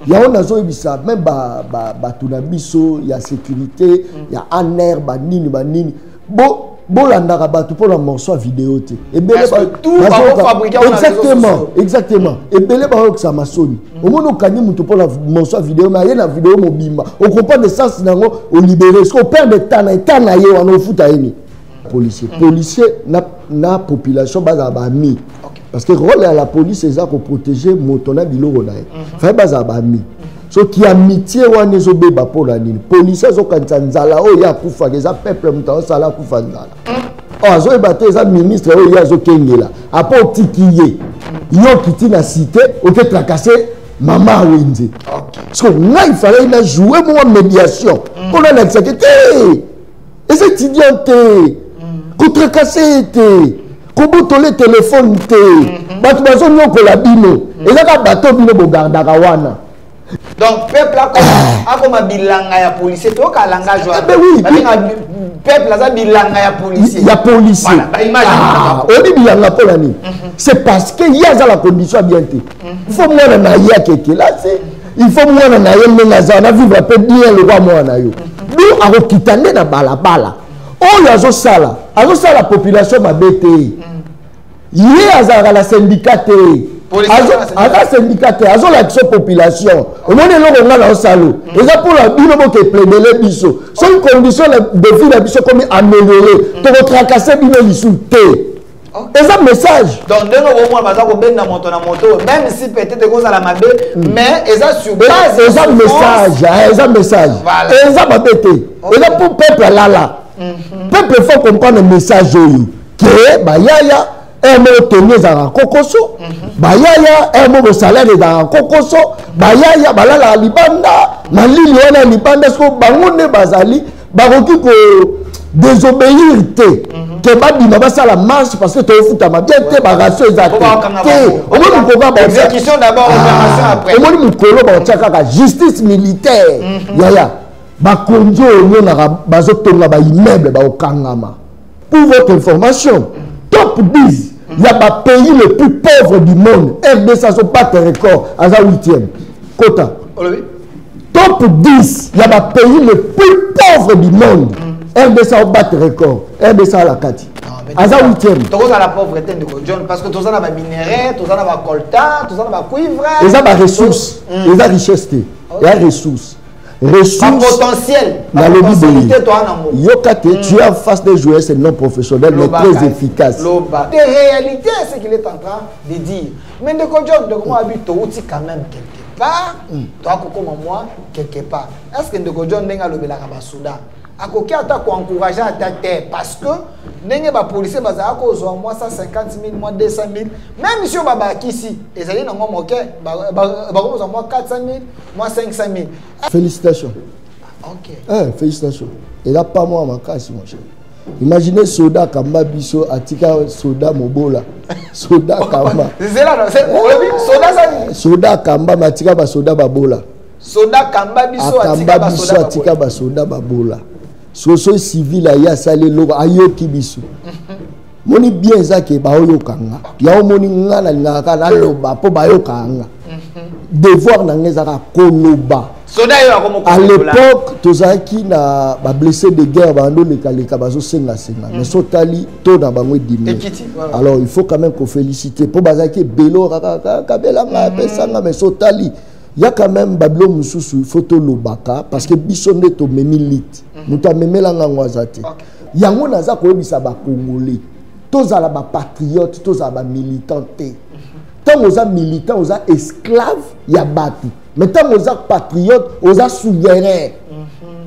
Il y a même il y a sécurité, il y a un air, nini. Bon, la batu pour la morceau vidéo. Et tout va fabriquer exactement. Et belé ba ça maçonne. Au moment où kani muto pour la morceau vidéo, mais il y a une vidéo mobile. On comprend le sens nango au libérer. Ce qu'on perd de temps na ye on au foot aini. Policier na population basa ba mi. Parce que rôle à la police c'est ça pour protéger motona biloko na ye. Fa basa ba mi. So qui amitié wana ezobeba pour la nini policiers zo kanza nzala o ya kufa les peuple muta sala kufa nzala azo ebate eza ministre o ya zo kengela après otikiye yo kiti na cité o te tracasser maman wenze parce que là il fallait na jouer mon médiation pour la sécurité et ces étudiants ko tracasser ko tole téléphone batu bazo nyoko la bino et là ka bateau bino bo gardaka wana. Donc, peuple a comme bilanga ya policier, tu as un langage. Oui, peuple a bilanga ya policier. Il y a policier. On dit bilanga pour l'année. C'est parce qu'il y a la condition bien. Il faut moi na ya keke là, il faut moi na ya menaza na vivre peu bien le roi moi na yo. Nous a kitane na balabala. Oh ya zo sala la population ma bête. Yé azara la syndicat à syndicat, à l'action population. Au moment où on a un salaud, et ça pour la bino qui plaide les bisous. C'est une condition de vie la bisou comme améliorer. Tu vas tracasser bino bisou té. Et ça message. Donc de nouveau moi baza ko benna moto na moto même si peut-être que ça la mabé mais et ça sur base. Et ça message, et ça message. Et ça babété. Et là pour peuple là. Peuple faut comprendre le message que ba yaya un mot tenir dans kokoso bayaya un mot salaire dans kokoso bayaya balala libanda na lili wana libanda sko bangonde bazali bakoki ko désobéir te que babima basala marche parce que tu futa ma bien te bagaso ezate te omoni koba ba exécution d'abord opération après omoni mukolo ba tchaka justice militaire yaya bakonzo nyona bazotonga ba immeuble ba okangama. Pour votre information, top 10, il y a pas pays le plus pauvre du monde. RDC sont pas de record à la 8e. Quota. Top 10, il y a pas pays le plus pauvre du monde. RDC ont battu record. RDC à la 4e. À la 8e. Tu as la pauvreté de John parce que tu as la minerai, tu as la coltan, tu as la cuivre. Ils ont des ressources. Ils ont des richesses. Il y a des ressources. Ressources potentiel. Tu es en face des joueurs, c'est non professionnel, mais très efficace. De réalité, c'est ce qu'il est en train de dire. Mais de quoi de comment habite aussi quand même quelque part. Toi, comme moi, quelque part. Est-ce que de quoi John n'a le Soudan? À côté, tu as encouragé à ta terre parce que les policiers ont moins 150 000, moins 200 000. Même si on va ici, ils allaient moins 400 000, moins 500 000. Félicitations. Ok. Félicitations. Et là, pas moi, ma casse, mon cher. Imaginez Soda Kamba Biso, Atika Soda Mobola. Soda Kamba. C'est là, c'est Soda ça. Soda Kamba, Matika Basoda Babola. Soda Kamba Biso, Atika Basoda Babola. Soso civil ya sale logo ayoki biso moni bien ça ke ba oyokanga ya moni ngana ngaka na loba po ba yokanga devoir na ngezaka koloba soda yo comme à l'époque tozaki na ba blessé de guerre ba ndo lekaleka bazo senga mais sotali to na bango dimi alors il faut quand même qu'on féliciter po bazaki belo kaka belanga pesanga mais sotali. Il y a quand même Bablo Moussou photo lobaka parce que bisonde to memilit muta memela ngwazate yango naza ko bisa ba congolais tozala ba patriote tozala ba militant te tant oza militant oza esclave ya batu mais tant oza patriote oza souverain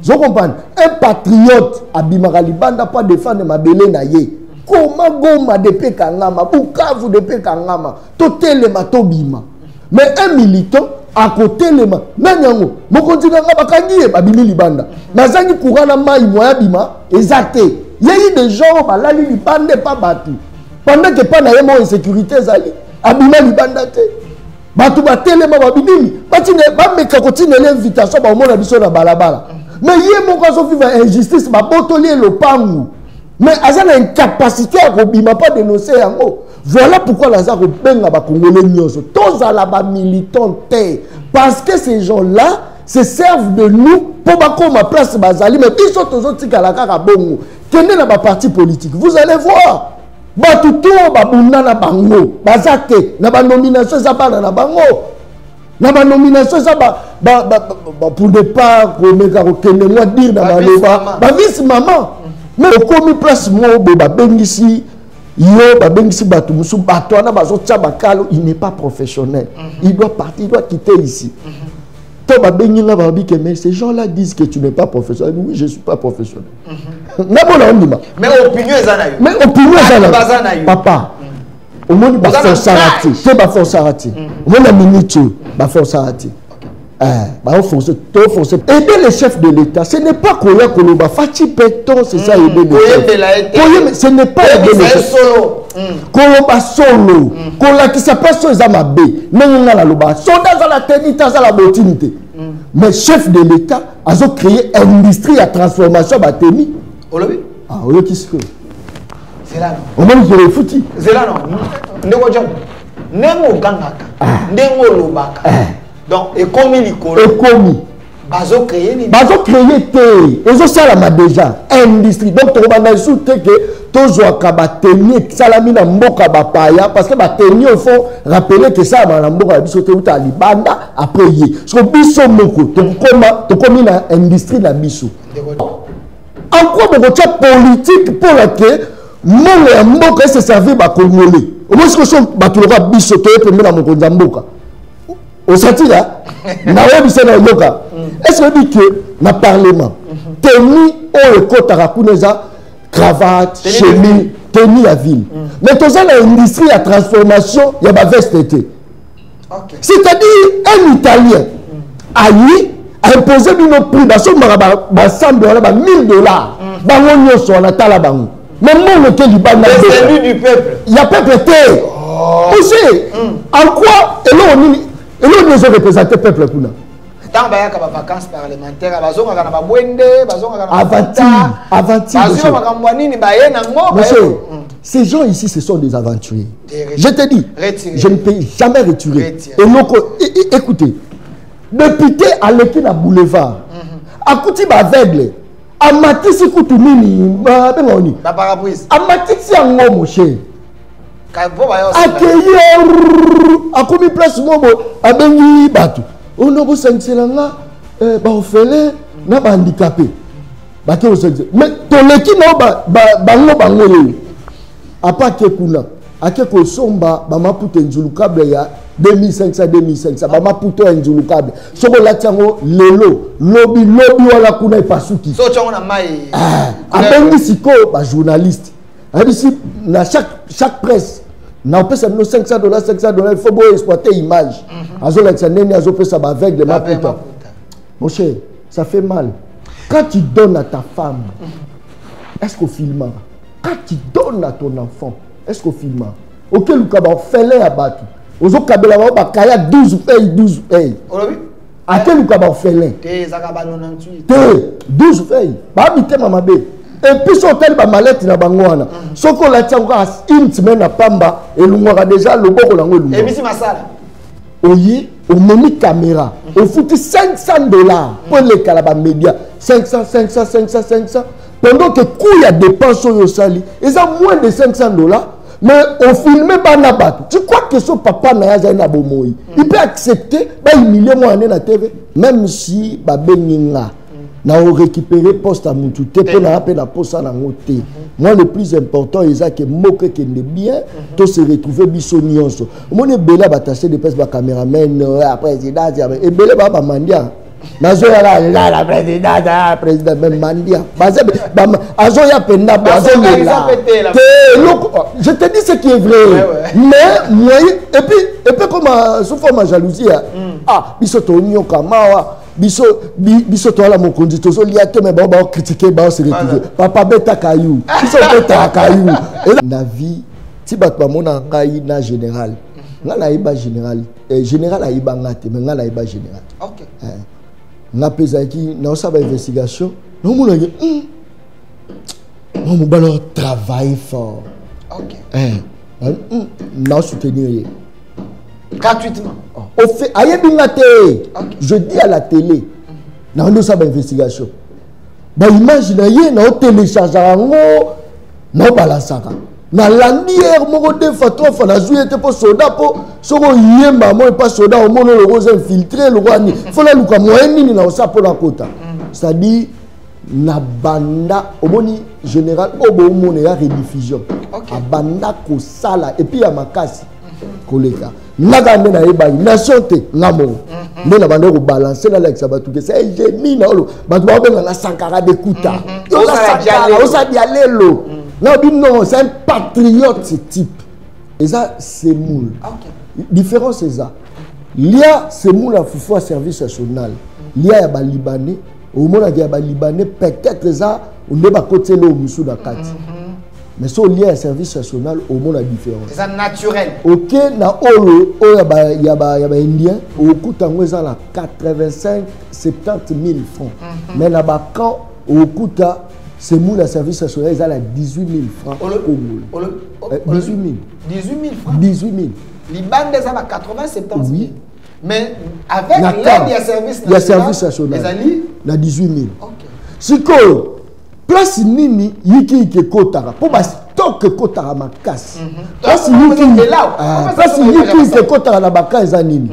je comprends un patriote abimaka libanda pas défendre mabele na ye koma goma de pekangama bukavu de pekangama to telema to bima mais un militant à côté les mains nanyango mokonzi nanga bakangi babimi libanda nazangi courant mai moya bima ezate yeyi des gens balali libanda pas battu pendant que pas na yemo insécurité zali abima libanda te batu batelema babimi batine bameka kotina l'invitation ba mona biso na balabala mais ye moko so vivre injustice ba botoli le pangu mais azana incapacité à kobima pas dénoncer yango. Voilà pourquoi la Zaro benga ba Congolais nyonso. Tous à la ba militant Parce que ces gens-là se servent de nous pour ma place Bazali. Mais ils sont toujours à Bongo. Tenez dans ma parti politique. Vous allez voir. Batuto, babuna na bango. Bazake, na ba nomination zabana na bango. Na ba nomination pour ne pas que moi dire dans ma leva. Ba vice maman. Mais au commis place moi ba bengisi yo ba bengisi batu musu bato na bazo tia bakalo, il n'est pas professionnel. Il doit partir, il doit quitter ici. Mais ces gens-là disent que tu n'es pas professionnel. Oui, je ne suis pas professionnel. Mais opinion est papa, au moins, il va faire ça rater. Tu vas faire ça rater. Au moins, la minute, va faire ça rater. Aider les chefs de l'État, ce n'est pas Koya Koloba, Fati Peton, c'est ça, aider les chefs. Ce n'est pas aider les chefs. Koloba solo, Kola qui s'appelle Sozama B, Nenga la Loba, Soda za la tenita za la botinité. Mais chef de l'État, ils ont créé une industrie à transformation batemi. Olobi? Ah, oui, qu'est-ce que c'est là non. Au moins, je l'ai foutu. C'est là non. Ndeko John. Nengo gangaka. Nengo lobaka. Donc, et comme il est commis. Bazo créé ni. Bazo créé té. Ils ont ça là déjà. Industrie. Donc, tu vas soutenir que toujours kabateni salami na mboka bapaya parce que bateni il faut rappeler que ça na mboka bisote uta libanda après yi. So biso moko to komi na industrie na biso. Encore beaucoup de politique pour laquelle mon ya mboka se servir ba congolais. Au moins ce que sont batuloka biso to epembe na mokonza mboka. Au senti là, na webise na yoka. Est-ce que dit que na parlement teni o ekota kuneza cravate, chemise, tenue à ville. Mais tout ça, l'industrie à transformation, il y a ma veste été. C'est-à-dire, un Italien a imposé un prix, il y a 100 $, 1000 $. Mais moi, lequel il est du peuple. Il y a peuple été. Aussi, en quoi, et là, on nous a représenté le peuple. Tant qu'il y a des vacances parlementaires, ces gens ici, ce sont des aventuriers. Je te dis, je ne peux jamais retirer. Écoutez, député à l'équipe à boulevard, à côté aveugle, à Matisse Koutoumini, à Matisse Yango, mon cher. Accueillir à combien de place à Bengi Batou. On a besoin de cela, on n'a pas handicapé. Mais ton équipe n'a pas à part que kuna, à quelque somba, ma putain nzulukable ya 2500, ma putain nzulukable. Sobo la tiango lelo, lobby wala kuna ipasuki. So tiango na mai. Abengi siko ba journaliste. Ici, na chaque presse. Na pesa no $500, il faut beau exploiter image. Azo la tsaneni azo pesa ba avec de ma putain. Mon cher, ça fait mal. Quand tu donnes à ta femme, est-ce qu'on filme? Quand tu donnes à ton enfant, est-ce qu'on filme? Auquel le cabot fait l'air à battre. Aux autres cabela va kaya 12 feuilles. À quel le cabot fait l'air? 12 feuilles. Ba habiter mama bé. Et puis son tel ba mallette na bangwana. Soko la tia encore une semaine à pamba et l'ungwa déjà le boko lango l'ungwa. Et bisi masala. Oyi, on met caméra. On fout $500 pour les calabas médias. 500. Pendant que coût y a dépenses au sali, ils ont moins de $500. Mais on filme pas n'abat. Tu crois que son papa n'a pas bomoui? Il peut accepter, bah humilier moi à la TV, même si bah beninga. Na récupérer poste à Moutoute pour na appel la poste à Nangote. Moi le plus important c'est que moque que ne bien tout se retrouver bisonionso. Mon est bela bataché de pèse ba caméraman président et bela ba mandia. Nazo ya la président même mandia. Azoya penda azo je te dis ce qui est vrai. Mais moi et puis comme sous forme jalousie ah bisoto nyoka mawa biso to la mokonzi to so liate mais ba critiquer ba se retrouver papa beta kayou biso beta kayou na vie ti bat ba mona ngai na général nga na iba général général aiba ngate mais nga na iba général OK na pesa ki na sa ba investigation no mona ngi non mo balo travail fort OK na soutenir gratuitement au fait je dis à la télé na ndo ça ba investigation ba image na ye na télécharger ngo na balasaka na landière moko de photo fa na jouer te po soda po soko yemba mo pas soda au mono le rose infiltré le roi faut la luka moyen nini na osa po na kota ça dit na banda omoni général obo mona ya rediffusion a banda ko sala et puis ya makasi koleka naga ndena yeba nation te ngamo ndena banda ko balancer na like sabatu que c'est génie na olo batu ba benga na sankara de kuta osa dialelo non c'est un patriote ce type et ça c'est moule différence c'est ça il y a c'est moule à foufou à service national il y a ba libanais au monde il y a ba libanais peut-être ça on ne va côté là au musu da kati mais so lié à service national au monde la différence c'est ça naturel OK na olo il y a ba indien au coût tango ça la 85 70 000 francs mais na ba quand au coût c'est moule à service national ils a la 18 000 francs au moule 18 000 francs 18 000 Liban des à 80 70 000 oui. Mais avec l'aide il y a service national na 18 000 OK siko place nini yiki ke kotara po ba stock kotara makasi place yiki ke kotara na bakasa nini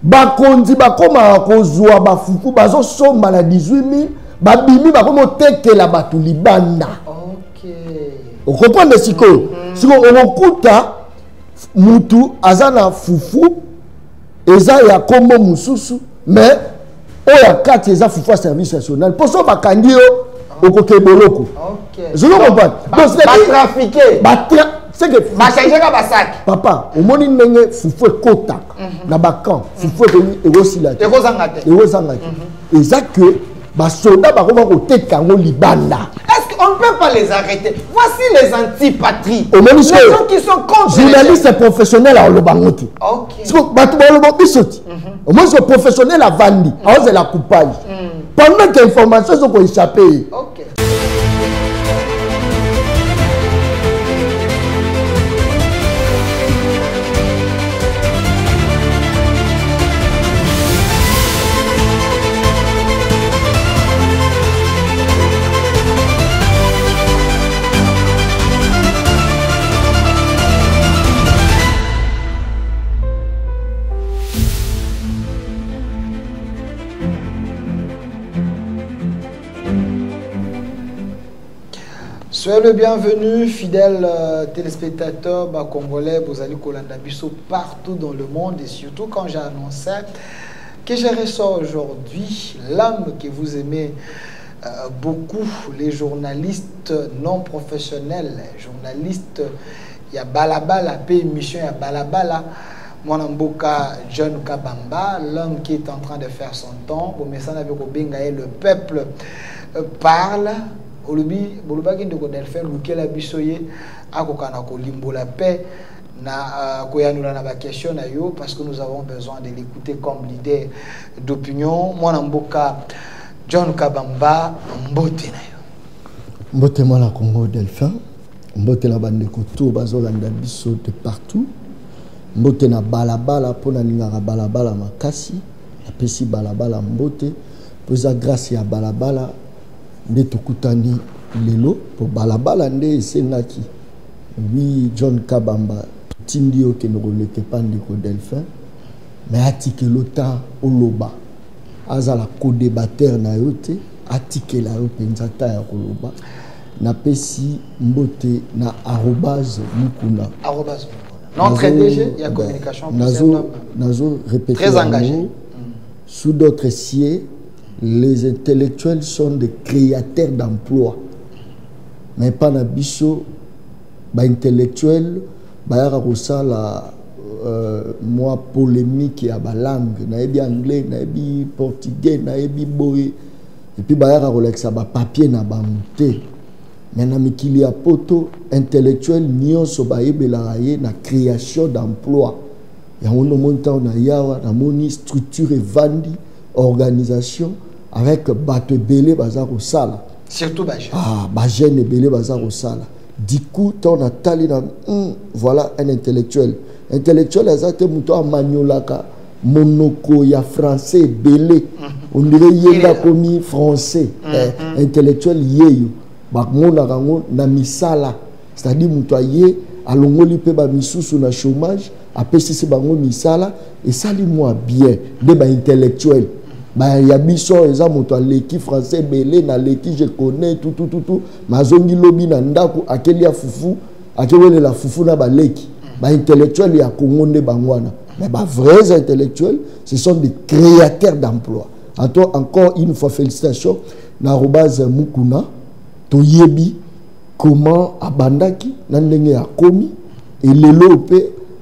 bakonzi bakoma kozwa bafuku bazo somba na 18 000 babimi bakoma tekela batu libanda OK on comprend de siko siko okokuta mutu azana fufu eza ya kombo mususu mais oya kati eza fufu service national pour so bakandi yo okoke boloko OK je ne comprends pas donc c'est trafiquer c'est que ba changer ka basak papa omoni ndenge fufu ekota na bakan fufu ekosila te ekozanga te eza que basoda bakoma koteka yango libanda. Est-ce qu'on ne peut pas les arrêter? Voici les antipatries. Les gens qui sont contre. Journalistes et professionnels à Olobangoti. Ok. Au moins, c'est professionnel à Vandi. Alors, c'est la coupage. Pendant que l'information sont échappées. Ok. Soyez le bienvenu, fidèles téléspectateurs congolais, vous allez Kolanda Bisso partout dans le monde et surtout quand j'ai annoncé que je ressors aujourd'hui l'homme que vous aimez beaucoup, les journalistes non professionnels, journalistes, il y a Balabala, émission, il y a Balabala, Mwanamboka John Kabamba, l'homme qui est en train de faire son temps, au message avec Obengae, le peuple parle. Olobi bolobaki ndeko Delphin lukela bisoye akokana ko limbola paix na koyanula na ba question na yo parce que nous avons besoin de l'écouter comme leader d'opinion. Mwana mboka John Kabamba mbote na yo. Mbote mwana Congo Delphin, mbote na bandeko to bazolanda biso de partout. Mbote na balabala pona ningaka balabala makasi, apesi balabala mbote, poza grâce ya balabala nde tokutani lelo po balabala nde esengaki. Oui, John Kabamba tindi oke nkoleke pandeko Delphin mais atikelo ta oloba azala co-débatteur na yo te atikela yo penza ta ya koloba na pesi mbote na @mukuna notre DG il y a communication nazo répéter très engagé sous d'autres cieux. Les intellectuels sont des créateurs d'emplois. Mais pas na biso, ba intellectuel, ba yaka kosala moi polémique ya ba langue, na ebi anglais, na ebi portugais, na ebi boy, et puis ba yaka kolekisa ba papier na ba muté. Mais na mikili ya poto intellectuel nyonso ba yebela ye na création d'emplois. Ya ono monta na yawa na moni structure evandi organisation avec bateau belé bazar au sala surtout ba jeune ba jeune belé bazar au sala du coup ton atali na voilà un intellectuel azate muto amaniolaka monoko ya français belé on dirait yenda komi français intellectuel yeyo bakmona kango na misala c'est-à-dire mutoye alongoli pe ba misusu na chômage apesisi bango misala et sali moi bien de ba intellectuel ba ya biso eza moto aleki français belé na leki je connais tout mazongi lobi na ndako akeli ya fufu akewele la fufu na ba leki ba intellectuel ya Congo nde bangwana. Mais les vrais intellectuels, ce sont des créateurs d'emplois. Encore une fois, félicitations. Narobaz Mukuna, Toyebi, comment Abandaki, Nandenge a commis, et l'Elope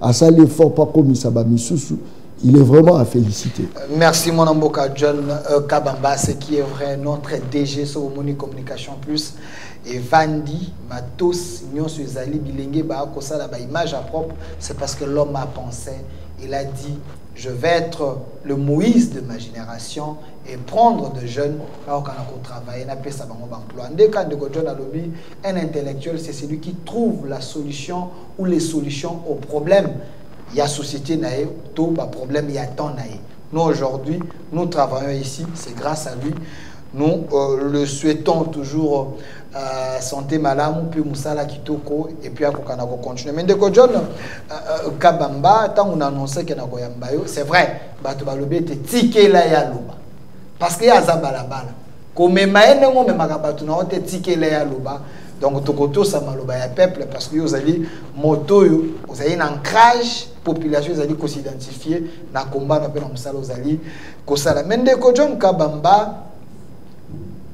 a sali fort pas commis Sabamisusu. Il est vraiment à féliciter. Merci mon amboka John Kabamba, ce qui est vrai, notre DG sur Omoni Communication Plus. Et Vandi, Matos, Nyon Suzali, Bilingue, Baakosala, image à propre, c'est parce que l'homme a pensé. Il a dit, je vais être le Moïse de ma génération et prendre de jeunes là où on travaille, on appelle ça emploi. En des cas de John Alobi, un intellectuel, c'est celui qui trouve la solution ou les solutions aux problèmes. Il y a société naïe, tout problème, il y a temps naïe. Nous aujourd'hui, nous travaillons ici, c'est grâce à lui. Nous le souhaitons toujours santé malade, puis Moussala Kitoko, et puis à continuer. Mais de John Kabamba, tant on a annoncé qu'il y a un c'est vrai, Batobalobe était tické là ya loba. Parce qu'il y a Zabalabala. Comme Maëne, on me magabatu na été tické là ya loba. Donc Tokoto ça maloba ya peuple parce que vous allez moto, vous avez un ancrage population, vous allez s'identifier na combat na pena Moussala vous allez kosala. Mais de John Kabamba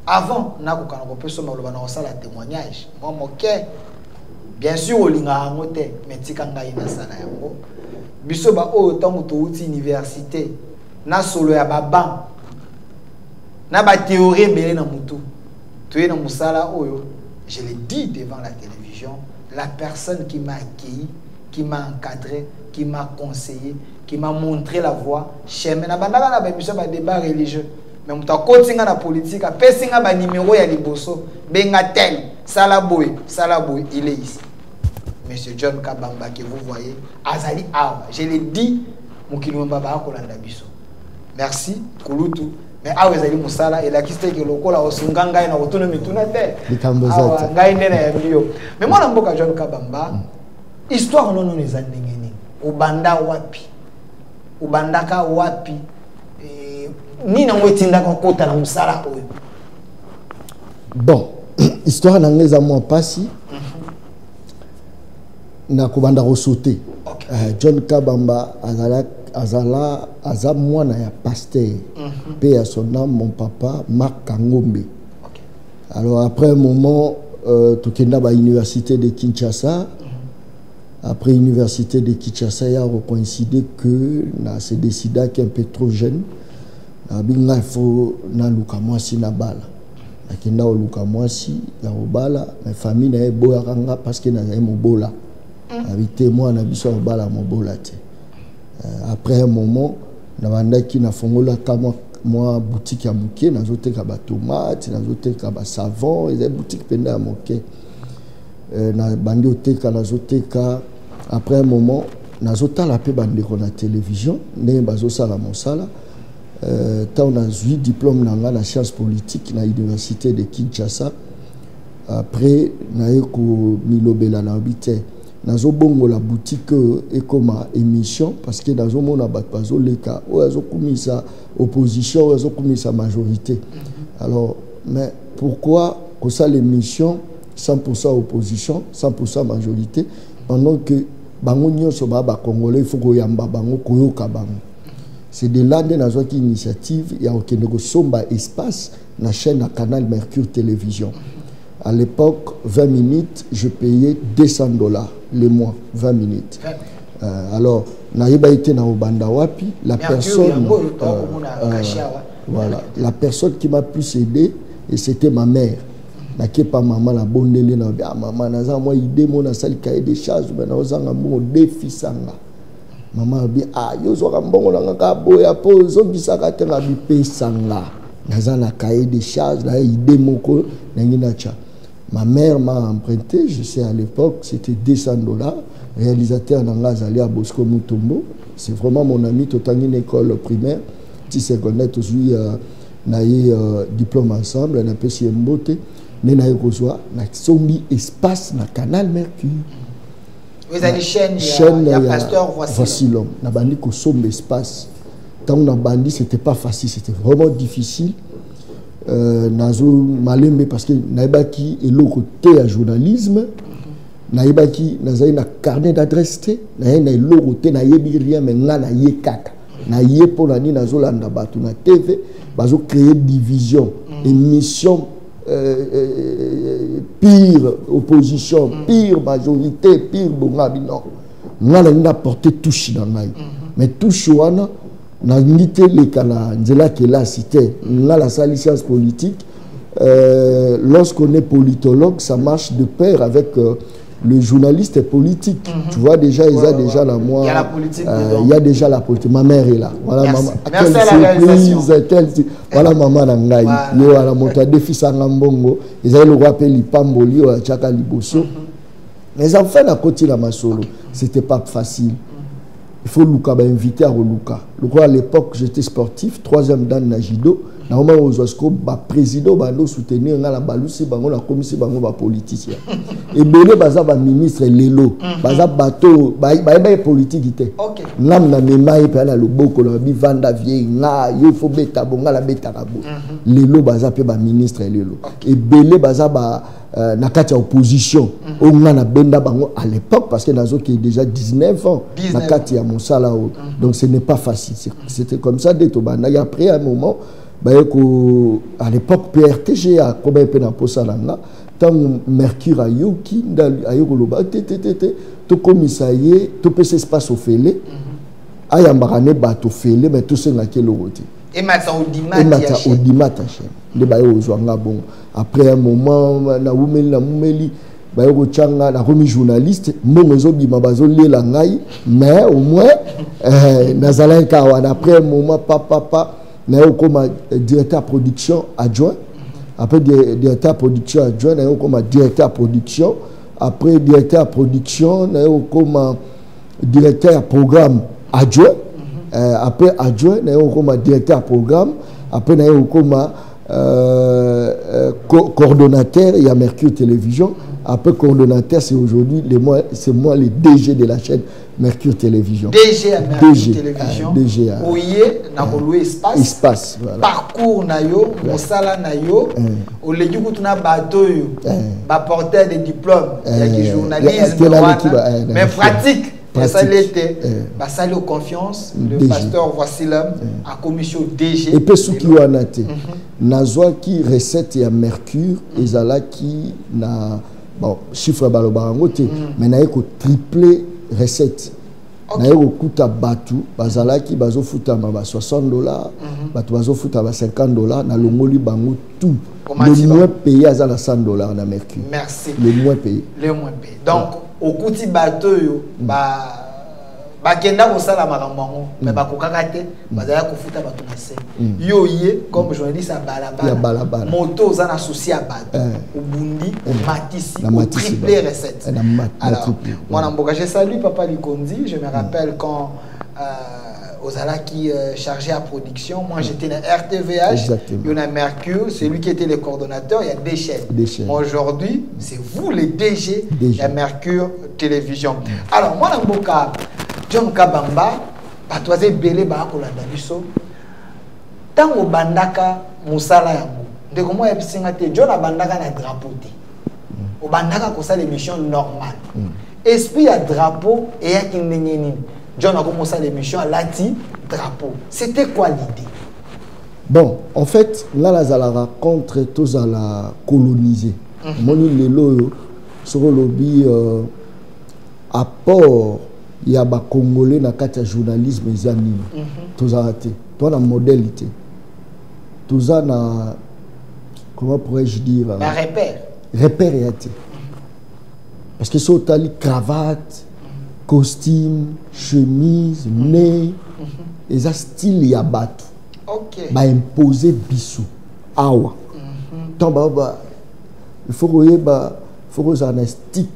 avant, on a un témoignage. Moi, bien sûr, on a un moté, mais si on a un sala, biso ba o tant que université, na solo ya baban, na ba théorie belé na mutu. Tu es dans musala oyo, je l'ai dit devant la télévision, la personne qui m'a accueilli, qui m'a encadré, qui m'a conseillé, qui m'a montré la voie, chemin na bandaka na ba biso ba débat religieux. Mais on a continué la politique, on a un numéro à Liboso, Bengatel, Salaboy, il est ici. Monsieur John Kabamba, que vous voyez, Azali Awa, je l'ai dit, merci, Kulutu. Mais Awa Azali Moussala, et la question que l'on a Osunganga et l'autonomie tout net. Mais moi, je suis John Kabamba, histoire non les années, Ubanda Wapi, Ubandaka Wapi. Bon, histoire n'a pas moi passé. Na kubanda sauté. John Kabamba azala moi na ya pasteur. Paix à son âme mon papa Marc Kangombe. Alors après un moment tukenda ba université de Kinshasa. Après l'université de Kinshasa, il a coïncidé que c'est décidé qu'il est un peu trop jeune. Il faut na luka mwasi na bala akenda luka mwasi ya obala ma famille na eboya kanga parce que na mobola habité moi na biso obala mobola te. Après un moment na bandaki na fongola kama moi boutique ya muke na zoteka ba tomate na zoteka ba savon et boutique penda ya moke na bandi oteka na zoteka. Après un moment na zotala pe bandeko na télévision ndenge bazosala mosala. Quand on a eu diplôme dans la science politique à l'université de Kinshasa, après on a eu Milobela na habité dans bongo la boutique et comme émission parce que dans un monde à batpazo les cas où ils ont commis sa opposition, ils ont commis sa majorité. Alors mais pourquoi que ça l'émission 100% opposition, 100% majorité pendant que bango nyonso ba congolais il faut ko yamba bango koyoka bango. C'est de là que nous avons une initiative, il y a un somba espace dans la chaîne à Canal Mercure Télévision. À l'époque, 20 minutes, je payais $200 le mois, 20 minutes. Alors, naïba été na Obanda Wapi, la personne, voilà, la personne qui m'a pu aider, et c'était ma mère. Nake pas maman la bonne na ah maman naza moi idée mon asali cahier des charges mais naza ngamo défi sanga. Maman a dit, ah, yo zora mbongo na ngaka boya po zobisaka te na bipe sanga. Naza na cahier des charges, là, idée moko na nginacha. Ma mère m'a emprunté, je sais à l'époque, c'était $200. réalisateur nanga azali à Bosco Mutombo. C'est vraiment mon ami, totangi une école primaire, petit secondaire, aujourd'hui diplôme ensemble, on a pu s'y emboter, mais on a eu sombi espace na Canal Mercure. Vous avez chaîne, il y a Pasteur Voici l'homme. On a bandi ko sombi espace. Tant on a bandi, c'était pas facile, c'était vraiment difficile. Nazo malembe parce que naibaki et l'autre côté à journalisme. Naibaki nazai na carnet d'adresse te na l'autre côté na yebi rien mais na ye kaka. Na ye pour la ni nazo landa batu na TV bazo créer division émission pire opposition pire majorité pire bongabi non ngala ni porter touche dans ngai mais touche wana na ngité les kana nzela que la cité ngala sa licence politique lorsqu'on est politologue ça marche de pair avec le journaliste est politique. Tu vois déjà, il y a déjà la moi. Il y a la politique. Il y a déjà la politique. Ma mère est là. Voilà maman. Merci à la réalisation. Voilà maman Nangaï. Yo ala monta défi sangambongo. Ils avaient le rappel Lipamboli ou Chaka Liboso. Les enfants à côté la masolo. C'était pas facile. Il faut Luka inviter à Luka. Luka à l'époque j'étais sportif, 3e dan na judo. Normalement aux Osco président bando soutenir na la balusi bango la commission bango ba politicien. Et belé baza ba ministre lelo, baza bateau, ba politique ité. OK. Nam na memaï pe na loboko la bi vanda vie nga yo fo beta bonga la beta rabo. Lelo baza pe ba ministre lelo. Et belé baza ba na kati opposition on na benda bango à l'époque parce que nazo qui est déjà 19 ans na kati ya mosala donc ce n'est pas facile. C'était comme ça dès to banda et après un moment à l'époque PRTG a combien de temps pour ça là tant Mercure a yoki ayoko loba to commissaire to pese espace au félé ayambarane bato félé mais tout ça na kelo roté et maintenant au dimata les bayo ozwanga bon après un moment na mumeli bayo changa na remis journaliste mongo bima bazo lela ngai mais au moins nazala kawa après un moment papa comme directeur production adjoint après directeur production adjoint comme directeur production après directeur production comme directeur programme adjoint après adjoint comme directeur programme après comme coordonnateur il y a Mercure Télévision après coordonnateur c'est aujourd'hui c'est moi le DG de la chaîne Mercure Télévision. DG à Mercure Télévision. DG. Oye na loué espace. Espace voilà. Parcours na yo, mosala na yo, au lieu kutuna bateau yo, ba porteur des diplômes, il y a des journalistes mais pratique. Ça l'était. Bah ça le confiance le pasteur voici l'homme à commission DG. Et puis ce qui est anaté. Nazwa qui recette ya Mercure ezala qui na bon chiffre balobarangote mais na ko tripler recette. Na yo kuta batu bazalaki bazofuta ba $60 batu bazofuta ba $50 na longoli bango tout le moins payé à $100 na Mercure. Merci. Le moins payé. Le moins payé. Donc au kuti bateau yo bakenda kosala makambo mais bakokaka te bazala kofuta bato na se yo ye comme journaliste à balabala moto za na souci à bato obundi matisi triplé recette. Alors moi mboka je salue papa Likondi, je me rappelle quand Ozala qui chargé à production, moi j'étais dans RTVH, il y en a Mercure, c'est lui qui était le coordonnateur, il y a des chaînes. Aujourd'hui, c'est vous les DG de Mercure Télévision. Alors moi dans Boka John Kabamba, patoise belé ba ko landa biso. Tango bandaka musala yango. Ndeko mo ebisinga te John abandaka na drapeau te. O bandaka ko sala émission normale. Esprit à drapeau et ya kindenye John a commencé l'émission à Lati drapeau. C'était quoi l'idée? Bon, en fait, là la rencontre tous à la coloniser. Moni lelo sur le lobby apport il y a des Congolais dans le journalisme et tous à raté. Toi la modalité. Tous à comment pourrais-je dire? Un repère. Repère et athée. Parce que c'est tali cravate, costume, chemise, nez, et ça style y a battu. OK. Ba imposer bisou. Awa. Tant il faut que un stick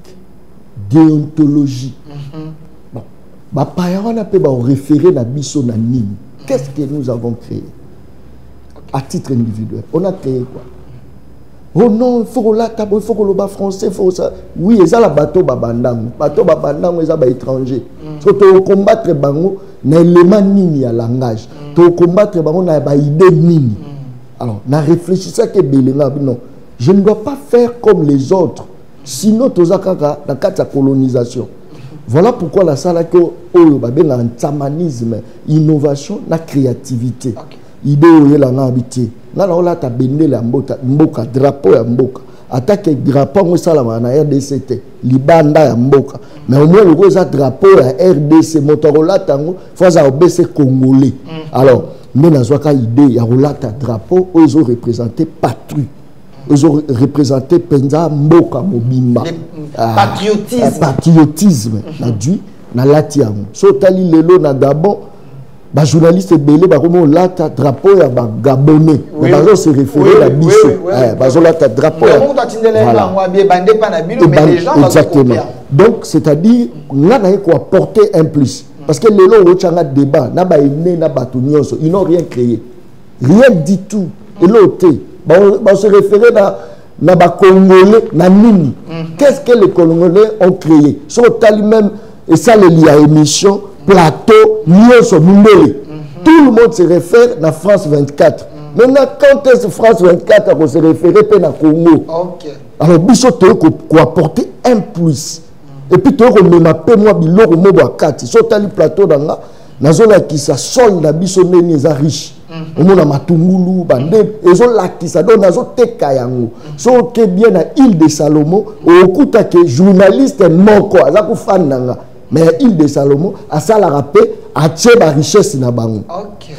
déontologie. Bon, bapaya wana pe ba référé na biso na nini. Qu'est-ce que nous avons créé à titre individuel? On a créé quoi? Oh non, il faut que il faut que le bas français, il faut ça. Oui, ils ont la bateau babandang. Bateau babandang, ils ont des étrangers. Surtout combattre bango, na élément nini à langage. To combattre bango na ba idée nini. Alors, na réfléchissez que belenga non. Je ne dois pas faire comme les autres. Sinon, tozakaka na kata colonisation. Voilà pourquoi la salle que oh babena un tamanisme, innovation, la créativité. Idée où la habité. Na la ta bende la mboka drapeau ya mboka. Attaque drapeau ngo sala na RDC libanda ya mboka. Mais au moins le ça drapeau ya RDC Motorola tango faut ça obéir congolais. Alors, mais na zwaka idée ya rolata drapeau ils ont représenté patrie. Ils ont représenté penza mboka mobimba. Patriotisme. Patriotisme na dû na latiango. So tali lelo na Gabon. Les journalistes belé bakomo lata drapeau ya ba gabonais bazo se référer à biso bazo lata drapeau exactement. Donc c'est-à-dire là na ko apporter un plus parce que lelo o changa débat na ba ine na ba nyonso ils n'ont rien créé, rien du tout. Et l'autre ba se référer na ba congolais na nini. Qu'est-ce que les congolais ont créé? So tali même et ça le lia émission plateau, tout le monde se réfère à France 24. Maintenant, quand est-ce France 24 on se référer à Congo? Alors, Bissot, tu as apporter un plus. Et puis, tu as même appelé moi, Biloro Mobakati. Sur le plateau, dans la zone qui sa sol, la Bissot, les riche. On a Matungulu, Bande, et on l'a qui ça donne à Zote Kayango. So, que bien à l'île de Salomon, au coup, que journaliste moko, à la fan mais l'île de Salomon, à ça la rappel, à tirer la richesse na bango.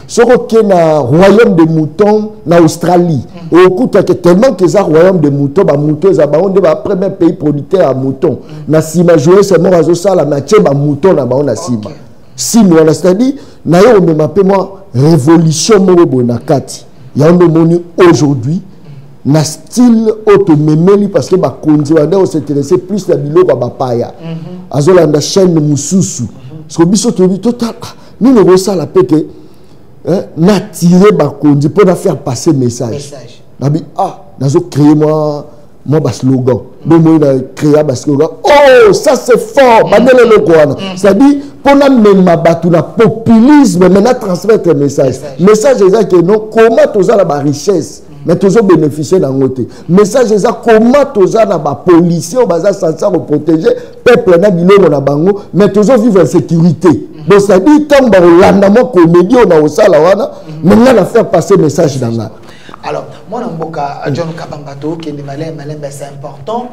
Ce qui est na royaume de moutons na Australie. Au coup que tellement que ça royaume de moutons, ba moutons za bango de ba premier pays producteur à moutons. Na sima jouer c'est mort à ça la maché ba moutons na bango na sima. Sima on c'est-à-dire na yo me m'appelle moi révolution morobo na kati. Ya on moni aujourd'hui na style automemeli parce que ba konzi wanda on s'intéressait plus la biloko ba paya. Azolanda chaîne mususu. Parce que biso to total nous ne ça la peke na tirer ba konzi pour faire passer message. Nabi nazo créer moi ba slogan. Donc moi na créer ba slogan. Oh ça c'est fort. Bandele le koana. C'est-à-dire pour na même batu na populisme mais na transmettre message. Message c'est que non comment toza la ba richesse. Mais toujours bénéficier d'un côté. Message c'est comment toza na ba policiers au bazar censé protéger peuple na biloko na bango mais toujours vivre en sécurité. Donc ça dit tant ba landa mo comédie on a au sala wana maintenant la faire passer message dans là. Alors moi na mboka John Kabambato qui est malin c'est important.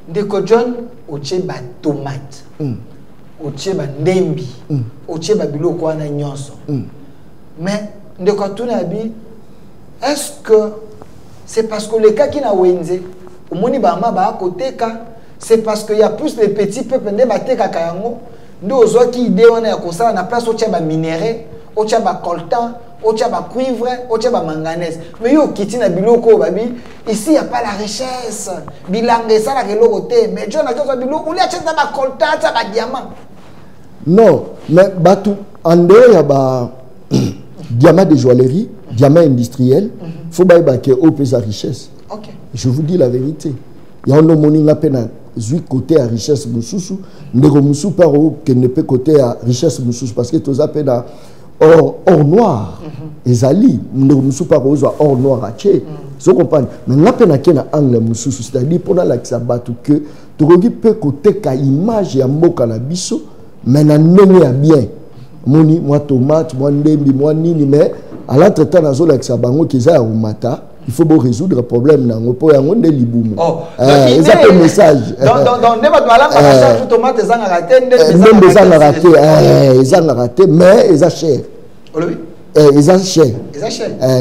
Ndeko John oche ba tomate. Oche ba ndembi. Oche ba biloko wana nyonso. Mais ndeko tuna bi est-ce que c'est parce que les cas qui n'a wenze au moni bama ba côté ka c'est parce qu'il y a plus les petits peuples de bateka kayango ndo ozwa ki idée on a comme ça na place au tchaba minerai au tchaba coltan au tchaba cuivre au tchaba manganèse mais yo kiti na biloko babi ici il y a pas la richesse bilangue ça la keloko te mais John a chose biloko on a tchaba ba coltan ça ba diamant non mais batu en dehors ya ba diamant de joaillerie diamant industriel, il faut que au sa richesse. Je vous dis la vérité. Il y a un homme qui a côté à richesse mususu, ndeko musu par que ne peut côté à richesse mususu parce que tous appellent or noir. Ezali ndeko musu par or noir à tché. Vous comprenez? Mais n'a pas na angle mususu, c'est-à-dire pour la xabatu que tu peut côté ka image ya mboka na biso, mais na nene ya bien. Moni moi tomate, moi ndembi, moi nini mais à l'entretemps dans la bango qui a mata il faut résoudre le problème dans le pour yango de libumu ils appellent message donc ne pas la tomate ils ont raté mais ils ont cher ils ont cher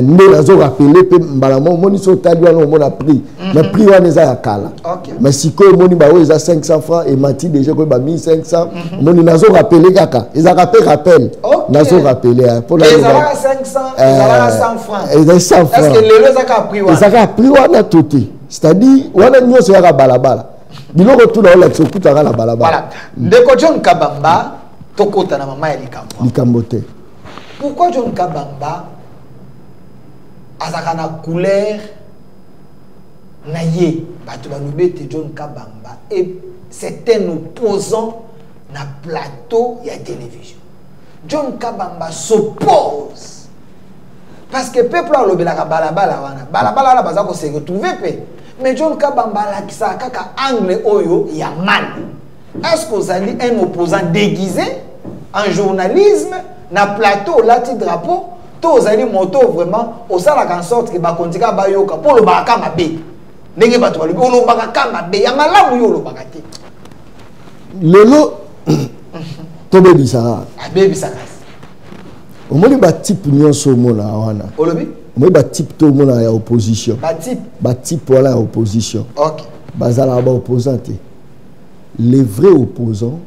nous avons rappelé que malheureusement moni so tali wana on a pris mais prix wana eza ya kala mais si ko moni ba eza 500 francs et mati déjà ko ba 1500 moni nazo rappelé kaka ils ont rappel nazo rappelé pour la ils ont 500 ils ont 100 francs ils ont 100 francs est-ce que le eza ka prix wana wana tout c'est-à-dire wana nyoso ya balabala biloko tout na la sokutaka la balaba. Voilà. Ndeko John Kabamba tokota na mama ya likambo. Likambo te. Pourquoi John Kabamba azaka na couleur na ye bato balobete John Kabamba et c'est un opposant na plateau ya télévision. John Kabamba s'oppose parce que peuple a lobelaka balabala wana balabala la baza ko se retrouver pe mais John Kabamba la kisa kaka angle oyo ya mal. Est-ce que vous allez un opposant déguisé en journalisme na plateau lati drapeau tous allez moto vraiment au sala en sorte que ba kontika ba yoka pour le baka mabe ndenge bato ba lo baka kama be ya malamu yo lo baka te lelo tobe bisara abe bisara omoni ba type nyonso mona wana olobi omoni ba type to mona ya opposition ba type wala ya opposition OK bazala ba opposant te les vrais opposants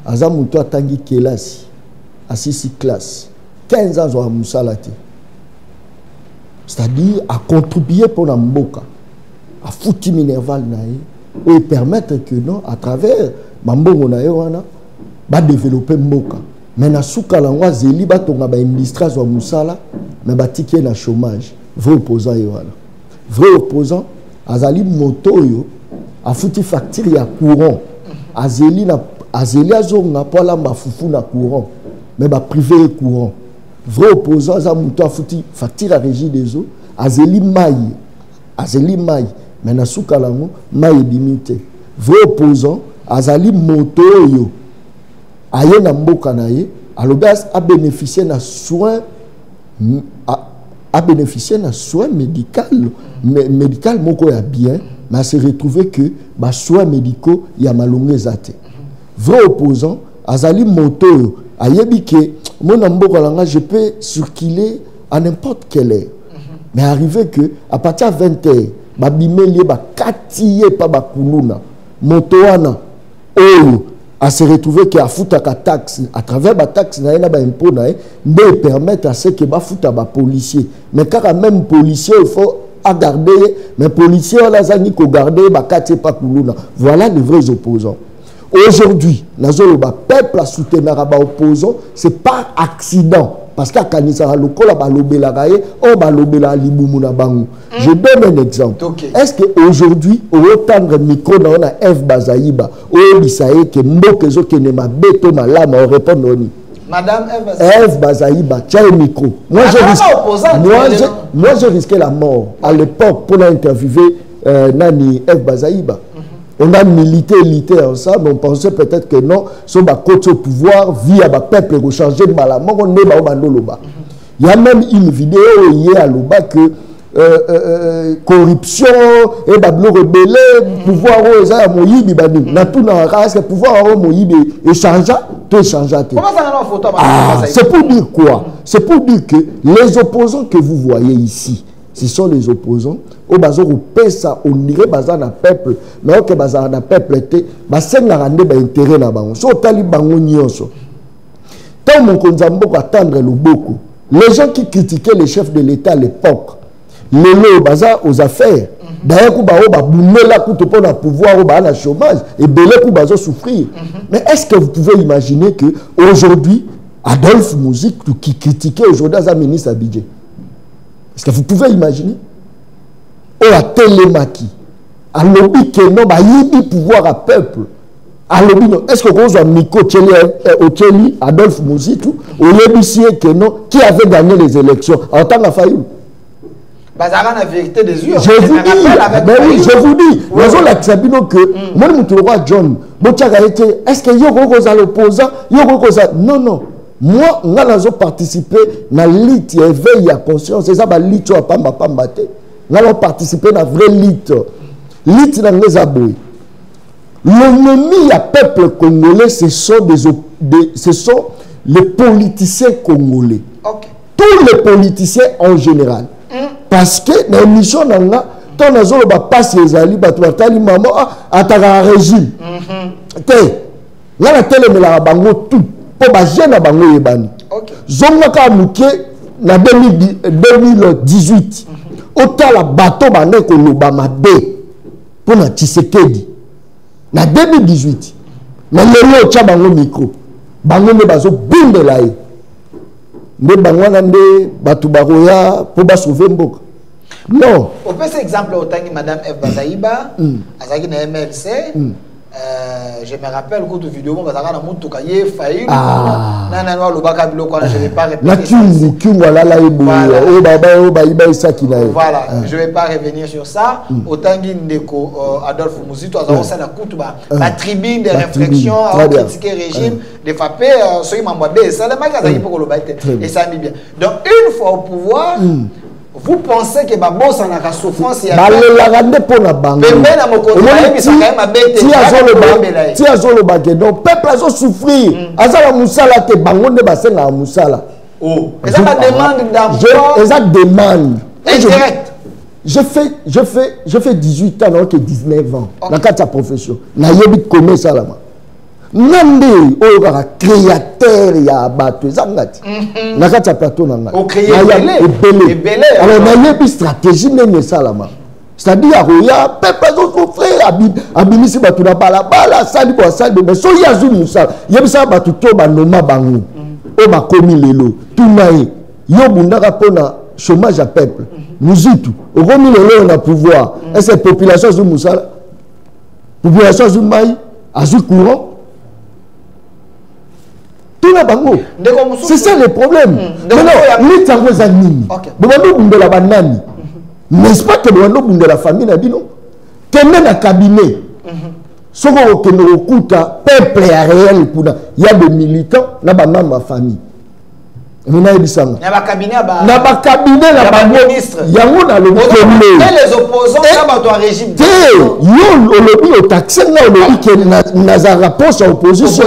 aza muto atangi kelasi asisi classe 15 ans à Moussalati. C'est-à-dire à contribuer pour la mboka, à foutre minerval nae et permettre que non à travers mambongo nae wana ba développer mboka. Mais na souka langwa zeli ba tonga ba industrie zo Moussala mais ba tiké na chômage. Vrai opposant yo wana. Vrai opposant azali moto yo a fouti facture ya courant. Azeli azonga pola ma fufu na courant. Mais ba privé courant. Vrai opposant za muto afuti facture à régie des eaux azeli mai mais na suka lango mai limité. Vrai opposant azali moto yo aye na mboka na ye alobas a bénéficier na soin médical moko ya bien mais se retrouver que ba soins médicaux ya malongé zate. Vrai opposant azali moto yo ayebi ke mon amboka langa je peux circuler à n'importe quelle heure. Mais arrivé que à partir de 20h ba bimeli ba katiye pa ba kuluna motoana oyo a se retrouver que a futa ka taxe à travers ba taxe na ena ba impôt na mais permettre à ce que ba futa ba policier mais car même policier il faut à garder mais policier la zani ko garder ba katiye pa kuluna. Voilà les vrais opposants. Aujourd'hui, le peuple a soutenu les opposants, ce n'est pas accident. Parce que Kanisa Lokola balobela gaye, on balobela libumuna bangu. Je donne un exemple. Est-ce qu'aujourd'hui, au tendre micro dans la F Bazaïba, au bisaye que mboke zo ke ne ma beto malama on répond non. Madame F Bazaïba, tiens le micro. Moi je risquais la mort à l'époque pour l'interviewer Nani F Bazaïba. On a milité ensemble, on pensait peut-être que non, si on a côté au pouvoir, via le peuple, on changer de malamon, on est bandoloba. Il y a même une vidéo hier à Loba que corruption et bablo rebelle, pouvoir aux a moyibi bani. Na tout na race pouvoir au moyibi échangea, tout échangea. Comment ça na photo? C'est pour dire quoi? C'est pour dire que les opposants que vous voyez ici, ce sont les opposants au bazo pesa on dirait bazar na peuple mais OK bazar na peuple était basenga rande ba intérêt na bango so tali bango nyonso tant mon konzambo ko attendre le beaucoup les gens qui critiquaient les chefs de l'État à l'époque le bazar aux affaires d'ailleurs ku ba o ba bunela ku to pona pouvoir au ba na chômage et belé ku bazo souffrir mais est-ce que vous pouvez imaginer que aujourd'hui Adolphe Mouzik qui critiquait aujourd'hui as ministre à budget? Est-ce que vous pouvez imaginer? Ou à Télémaki, à lobby que non, bah il pouvoir à peuple. À lobby non. Est-ce que vous avez Miko Tcheli, Adolphe Mouzitou, ou l'ébicier que non, qui avait gagné les élections en tant qu'affaïou? Bah ça a la vérité des yeux. Je vous dis, je vous dis, nous avons l'accepté que moi le roi John, est-ce que Yoko à l'opposant, Yoko non. Moi, on a participé à l'élite, éveil à conscience, c'est ça, l'élite, on a participé à la vraie élite. L'élite, dans les abouis. L'ennemi à peuple congolais, ce sont les politiciens congolais. Okay. Tous les politiciens en général. Parce que dans l'émission, on a passé les alliés, on a maman, à régime. On a tout. Zonga Mouké na 2018 autant la bateau bande ko lobama be pour na Tshisekedi na 2018 mais lelo tcha bango micro bango ne bazo bimbela ye nde bango na nde batu baroya po ba sauver mboka non on peut cet exemple autant que madame Eve Bazaïba azaki na MLC je me rappelle que toute vidéo on va na mutu ka ye failli na no lobaka biloko je vais pas répéter na kingu wala la ebo o baba o bayiba isaki na voilà je vais pas revenir sur ça autant ndeko Adolphe Muzito aza na kutu ba tribune de réflexion à critiquer régime de frappé ceux qui m'embobé ça le mec azaki pour loba et ça mis bien donc une fois au pouvoir vous pensez que boss en a souffrance ya la rande pour na bango pembe na mokonzi ayebi ça quand même abete ti azolo ba que donc peuple azo souffrir azala musala te bango ne basenga musala oh eza la demande d'emploi eza demande direct je fais 18 ans non que 19 ans dans la profession na yebi connaître ça là nande oyo kaka créateur ya bato ezangati na kati ya plateau na ngai ebele alors nayebi stratégie nene esalama c'est-à-dire akoya peuple azosouffrir abimisi bato na balabala asali bo asali mais so ye azwi mosala yebisaka bato to banoma bango oyo bakomi lelo tuna ye yo bundaka mpona chômage ya peuple muzitu okomi lelo na pouvoir ese population azwi mosala population azwi mai azwi courant. C'est ça le problème. Maintenant, n'est-ce pas que nous de la famille n'a dit non? Quel est cabinet? Ce que nous écoutons, peuple réel, il y a des militants, dans ma famille. Il y a un cabinet, il y a les opposants, il y a un régime. Il y a un taxi, il y a un rapport sur l'opposition.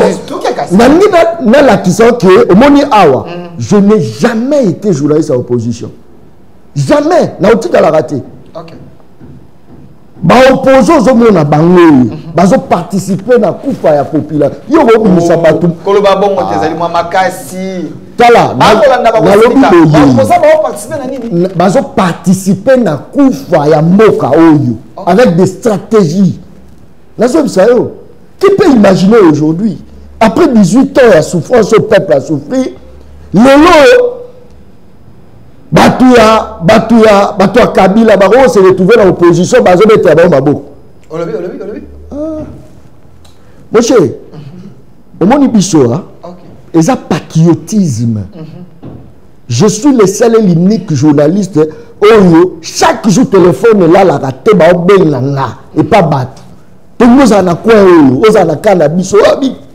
Je n'ai jamais été journaliste à l'opposition. Jamais. Je n'ai pas raté. Les opposants ont participé à la coupe à la population. Ils ont participé à la coupe à Moka avec des stratégies. Qui peut imaginer aujourd'hui, après 18 ans, la souffrance au peuple a souffert, Batua Kabila Baro s'est retrouvé dans l'opposition, Bazo de Tabao Mabo. Mon cher, au monde Bissora, ils ont patriotisme. Je suis le seul et l'unique journaliste où chaque jour téléphone là la raté et pas battre. Tout le monde a quoi aux ana cannabis,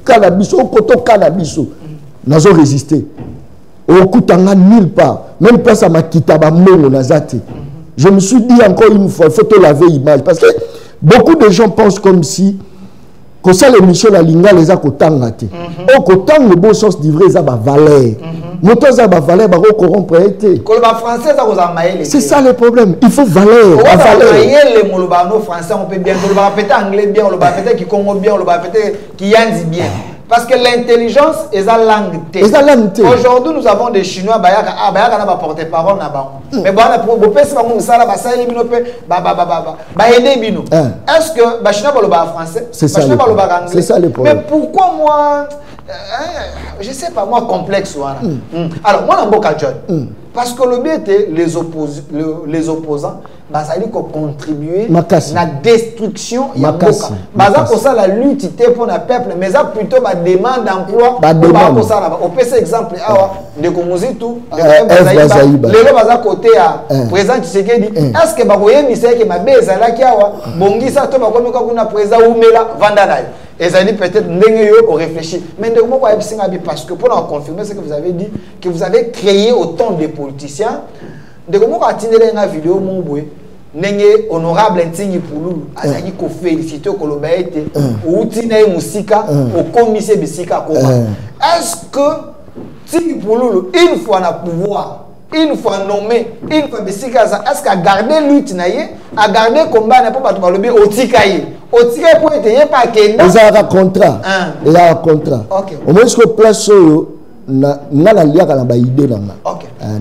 cannabis, au coton cannabis. Nous avons résisté. Au coup nulle part. Même pas ça m'a quitté à mon nazate. Je me suis dit encore une fois, il faut te laver l'image. Parce que beaucoup de gens pensent comme si que ça l'émission la linga les a kotangate. Au kotang le bon sens d'ivrer ça va valer. Moto ça va valer ba ko corrompre été. Français ça vous a maillé. C'est ça le problème. Il faut valer. On va mailler les molobano français on peut bien. On va répéter anglais bien, on va répéter qui congo bien, on va répéter qui yanzi bien. Parce que l'intelligence est la langue. Aujourd'hui, nous avons des Chinois qui ont porte-parole. Mais bon, est-ce que les Chinois parlent français? C'est ça le problème. Mais pourquoi moi, je ne sais pas, moi, complexe. Alors, moi, je suis John. Parce que le but était les opposants, ça veut dire qu'on contribue à la destruction. Il y a pour ça la lutte pour le peuple, mais ça plutôt la demande d'emploi. On peut cet exemple de Komuzitu, le côté à président Tshisekedi. Est-ce que vous voyez que ma base là qui a bongisa to ba comme na président Oumela Vandanaï. Et ça dit peut-être on réfléchit. Mais parce que pour en confirmer ce que vous avez dit, que vous avez créé autant de politiciens, de comment on a tiré la vidéo mon boy, n'engé honorable Ntingi Poulou, azaki ko féliciter ko lobaete, ou tina musika, au commissaire bisika ko. Est-ce que Ntingi Poulou une fois na pouvoir, une fois nommé, une fois bisika, est-ce qu'à garder lutte naie, à garder combat n'a pas tout balobi au tikaye. Au tiré pour être pas que ils ont un contrat. Ils ont un contrat. Au moins que place na la lia na ba idée là.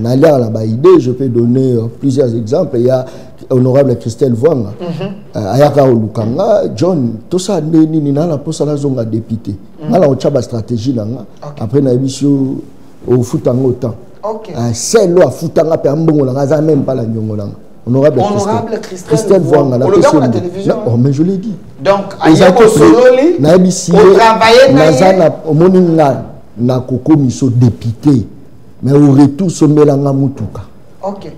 Na lia na ba idée, je peux donner plusieurs exemples. Il y a honorable Christelle Vwanga ayaka olukanga John tout ça nini na pour ça la zonga député ngala o tchaba stratégie nanga après na biso au futanga autant c'est lo a futanga pe mbongo la za même pas la nyongo nanga honorable Christelle Vwanga la télévision. Oh mais je l'ai dit donc ayako sololi na bisi na zana omoninga na koko miso député mais au retour somelanga mutuka. Ok.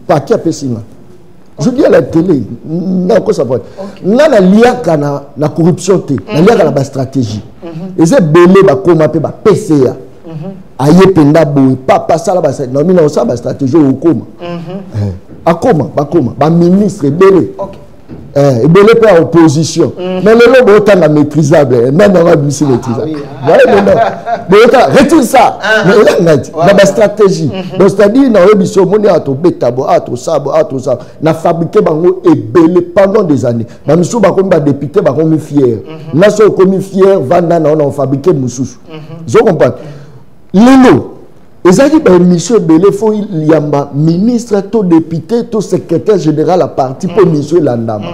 Paquet pessinga. Je dis à la télé, non, quoi ça peut être. Là, la liaka na corruption, la liaka na stratégie. Et c'est belé ba koma pe ba PCA. Aye penda bo pas ça là ba non mais non ça ba stratégie au koma. Ba koma ba ministre belé. OK. Et belé pas opposition. Mais le lobo autant la maîtrisable, même on va bien maîtrisable. Voilà non. Retire ça. La stratégie. Donc c'est-à-dire dans l'émission moni a to betabo a to sabo na fabriquer bango et belé pendant des années. Na miso ba comme ba député ba comme fier. Na so comme fier vanda na on fabriquer mususu. Je comprends. Lelo et ça dit monsieur belé faut il y a ministre to député to secrétaire général à parti pour monsieur Landama.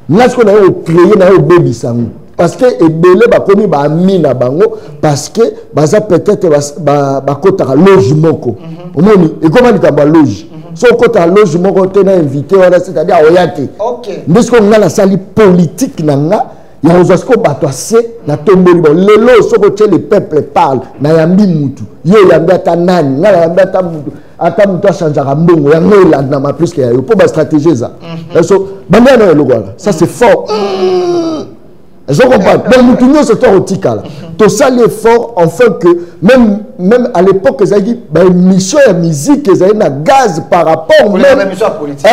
Là ce qu'on a créé na baby sangu parce que ebele ba komi ba mina bango parce que baza peut-être ba kota logement ko. Omoni et comment dit ba loge. So kota logement ko tena invité wala c'est-à-dire oyate. OK. Mais ce qu'on a la salle politique nanga ya ozasko bato ase na tomboli bon lelo soko che le peuple parle na yambi mutu yo yambi ata nani ngala yambi ata mutu achangeaka mbongo yango elanda ma plus que yo po ba stratégie ça so bandana yo lokola ça c'est fort je comprends donc mutu nyonso to otikala to sali effort enfin que même à l'époque ça dit ba émission ya musique ça na gaz par rapport même émission politique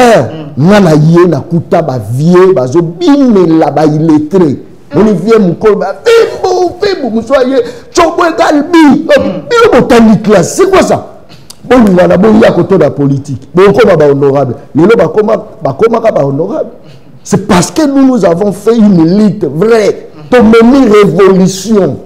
ngana yé na kuta ba vieux bazo bimela ba illettré Olivier Mukolo ba febo musoye chobwe galbi bilo botanique là c'est quoi ça bon ngana bon ya koto da politique bon koma ba honorable lelo ba koma ka ba honorable c'est parce que nous avons fait une élite vraie pour mener révolution.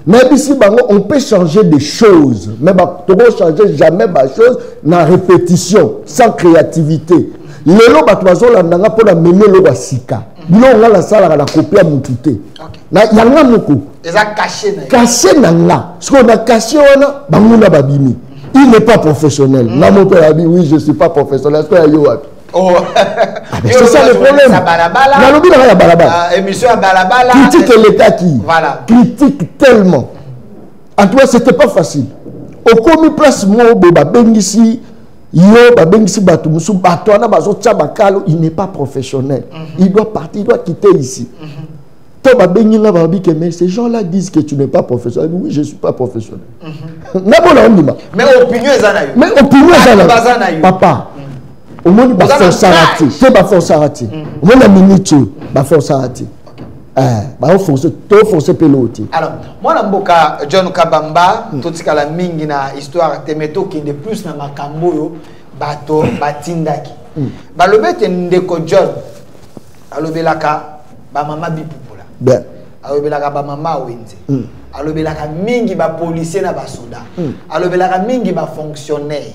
Mais ici, on peut changer des choses. Mais on ne peut changer jamais des choses dans répétition, sans créativité. Les gens pour mener le sika. Ils ont la salle à la copie à Moutouté. Il y a beaucoup. Ils ont caché. Caché ce qu'on a caché, il n'est pas professionnel. Oui, je ne suis pas professionnel. Oh, c'est ça le problème. Émission à Balabala. Critique l'État qui critique tellement. En tout cas, c'était pas facile. Au commis place moi, Bengisi, il n'est pas professionnel. Il doit partir, il doit quitter ici. Mais ces gens-là disent que tu n'es pas professionnel. Oui, je ne suis pas professionnel. Mais opinion, papa. Au moins, il faut s'arrêter. C'est pas force arrêter. Au moins, la minute, il faut s'arrêter. Il faut forcer pelote. Alors, moi, je John Kabamba, tout ce que la mingi na histoire, temeto qui de plus na makambo bato batindaki. Balobete ndeko John. Alobelaka ba mama bipupola. Bien. Alobelaka ba mama wenze. Alobelaka mingi ba policier na ba soda. Alobelaka mingi ba fonctionnaire.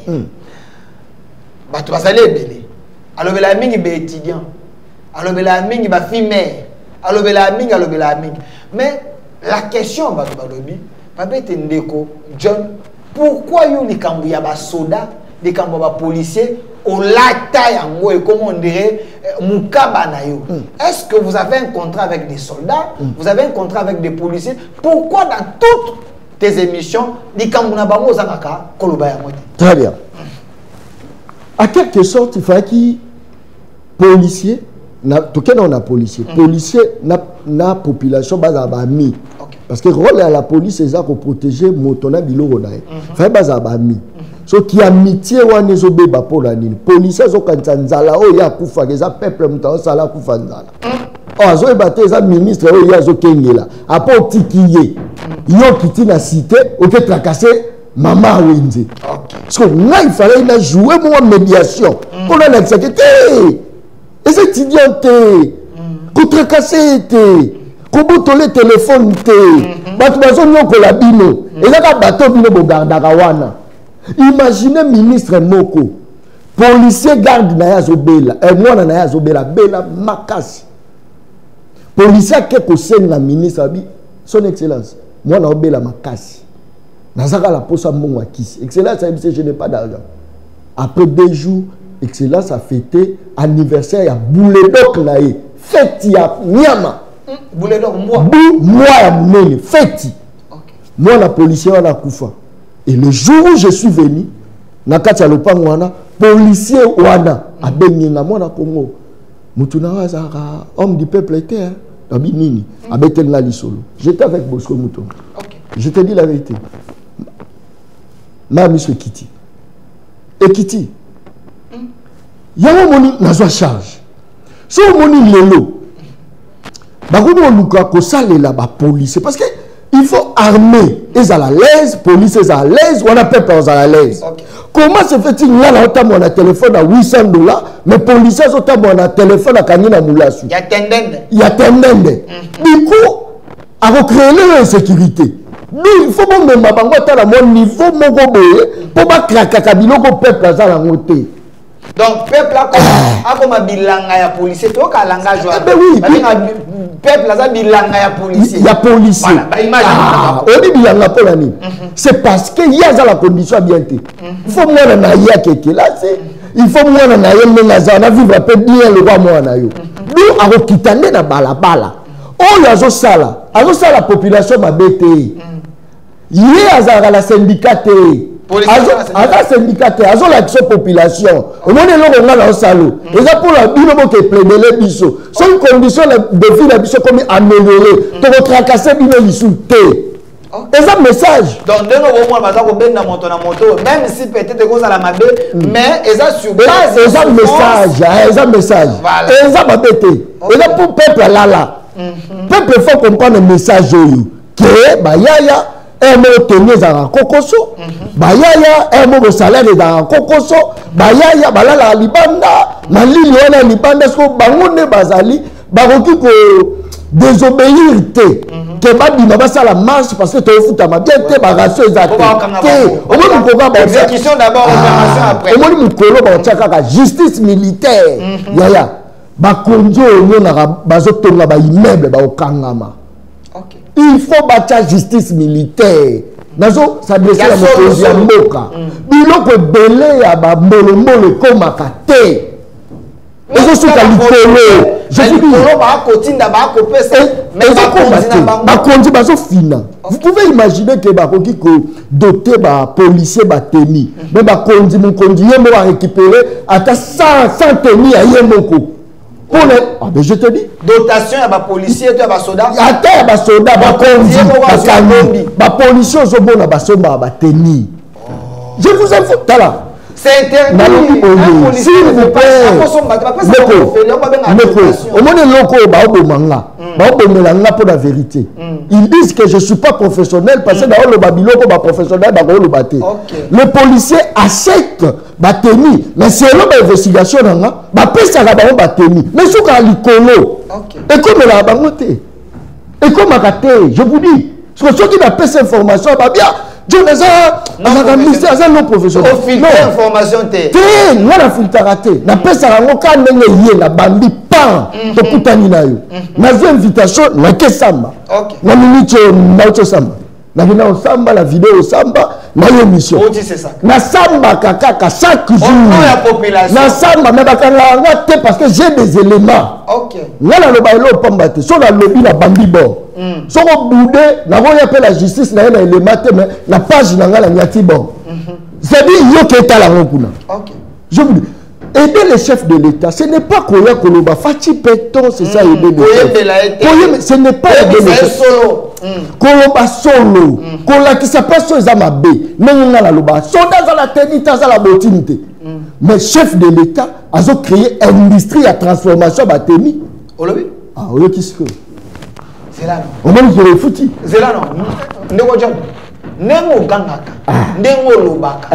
Bato basale ebele alobela mingi ba étudiant alobela mingi ba fille alobela mingi mais la question bato balobi babete ndeko John pourquoi yo likambo ya ba soda likambo ba policier au lata yango et comment on dirait mukaba na yo est-ce que vous avez un contrat avec des soldats vous avez un contrat avec des policiers pourquoi dans toutes tes émissions likambo na bango ozangaka koloba ya mote très bien. À quelque sorte, il faut qu'il policier, tout cas on a policier, policier na population base à bami, parce que rôle à la police c'est ça pour protéger motona bilo ronae, fait base à bami. So qui amitié ou anezo beba pour la nini, policier zo kanzala oh ya kufa que ça peuple mutao sala kufa nzala. Oh zo ebate ça ministre oh ya zo kengela, après tikiye, yo kiti na cité, ok tracasser. Maman Wendy. Parce que là, il fallait jouer mon médiation. On a l'exécuté. Et c'est étudiant. Contre cassé. Comment tu le téléphone. Et là, bateau bino bogardarawana. Imaginez ministre Moko. policier garde na azobela mwana na azobela bela makasi policier ke ko senga ministre abi son excellence mwana obela makasi nazaka la posa mbongo akisi excellence a dit je n'ai pas d'argent après 2 jours excellence a fêté anniversaire ya bouledok na ye fête ya nyama bouledok moi ya munene fête moi la policier wana kufa et le jour où je suis venu na kati ya lopango wana policier wana abenginga mwana Congo mutu na wazaka homme du peuple était abi nini abetenga lisolo j'étais avec Bosco Mouton je te dis la vérité ma miso Kiti Ekiti yango moni nazwa charge so moni lelo bakomo luka ko salela ba police parce que il faut armer ils à l'aise police ils à l'aise on a peuple à l'aise comment se fait-il là on a mon téléphone à $800 mais policiers ont mon téléphone à kanina mulasu il y a tendende du coup à recréer l'insécurité nous il faut même bango tala mon niveau moko boye pour ba kraka biloko peuple za la moté. Donc peuple a comme bilanga ya policier to ka langage wa oui peuple a bilanga ya policier ya policier ba image on dit bilanga pour la nuit c'est parce que y a la condition bien té il faut moi na ya keke là c'est il faut moi na ya menga za na vivre peu bien le roi moi na yo nous a kitande na balabala oh yazo sala la population mabete yé azara la syndicate aza syndicate azo la population au monde lo nga na salo eza pour la bino bo ke plaider biso son condition de vie la biso comme améliorer to tracasser bino lisu té eza message donc dès que moi baza ko benda moto na moto même si peut-être ko la mabe mais eza sur base eza message eza babete eza pour peuple là peuple faut comprendre le message que bayaya un mot tenir dans kokoso bayaya un mot salaire dans kokoso bayaya balala libanda malili wana libanda sko bangonde bazali bakoki ko désobéir te que babima basala marche parce que to futa ma bien te bagaso ezate au moins ko ba exécution d'abord opération après au moins mukolo ba tchaka justice militaire yaya bakonzo nyona bazotonga ba immeuble ba okangama. Il faut battre justice militaire. Nazo s'adresser à mon ya mboka. Biloko belé ya ba mbolo comme akate. Ezo suka likolo. Je vous dis ba kotinda ba kopesa mais ba kondi bazo fina. Vous pouvez imaginer que ba koki ko doter ba policier ba teni. Mais ba kondi mon kondi yemo va récupérer ata 100 teni ya yemoko. Pour les... Ah, mais je te dis. Dotation à ma policier, à ma soldat. À ma soldat, ma policier, ma teni. Je vous informe. C'est interdit. S'il vous plaît. Au moins, les locaux, pour la vérité. Ils disent que je ne suis pas professionnel parce que dans le Babylone, professionnel, le policier achète ma tenue. Mais c'est l'investigation. Ça va pas tenue. Mais ce qu'on a l'icolo. Et comme la bangote. Et comme je vous dis. Parce que ceux qui n'ont pas cette information, bien. Jonathan, non professionnel. Non, information té. Té, moi la filtre raté. Na pesa la ngoka ndenge yé na bambi pan. To kutani na yo. Na invitation na ke samba. OK. Na minute na auto samba. Na vina au samba la vidéo samba na émission. Oh, c'est ça. Na samba kaka chaque jour. On la population. Na samba mais bakala ngate parce que j'ai des éléments. OK. Ngala lo bailo pambate. So na lobby na bambi bo. Si on boudé, n'a pas la justice, n'a pas les maths, mais la page n'a pas la niati bon. C'est-à-dire, il y a qui est à la rencontre. Je vous dis, aider les chefs de l'État, ce n'est pas Koya Koloba, Fati Péton, c'est ça, aider les chefs. Ce n'est pas aider les chefs. Koloba solo. Kola qui s'appelle Sozama B. Nenga la loba. Soda za la tenita za la botinité. Mais chef de l'État, a créé une industrie à transformation batemi. Olobi? Ah, oui, qui se fait? C'est là non. On va le foutu. C'est là non. Ndeko John. Nengo gangaka. Nengo lobaka.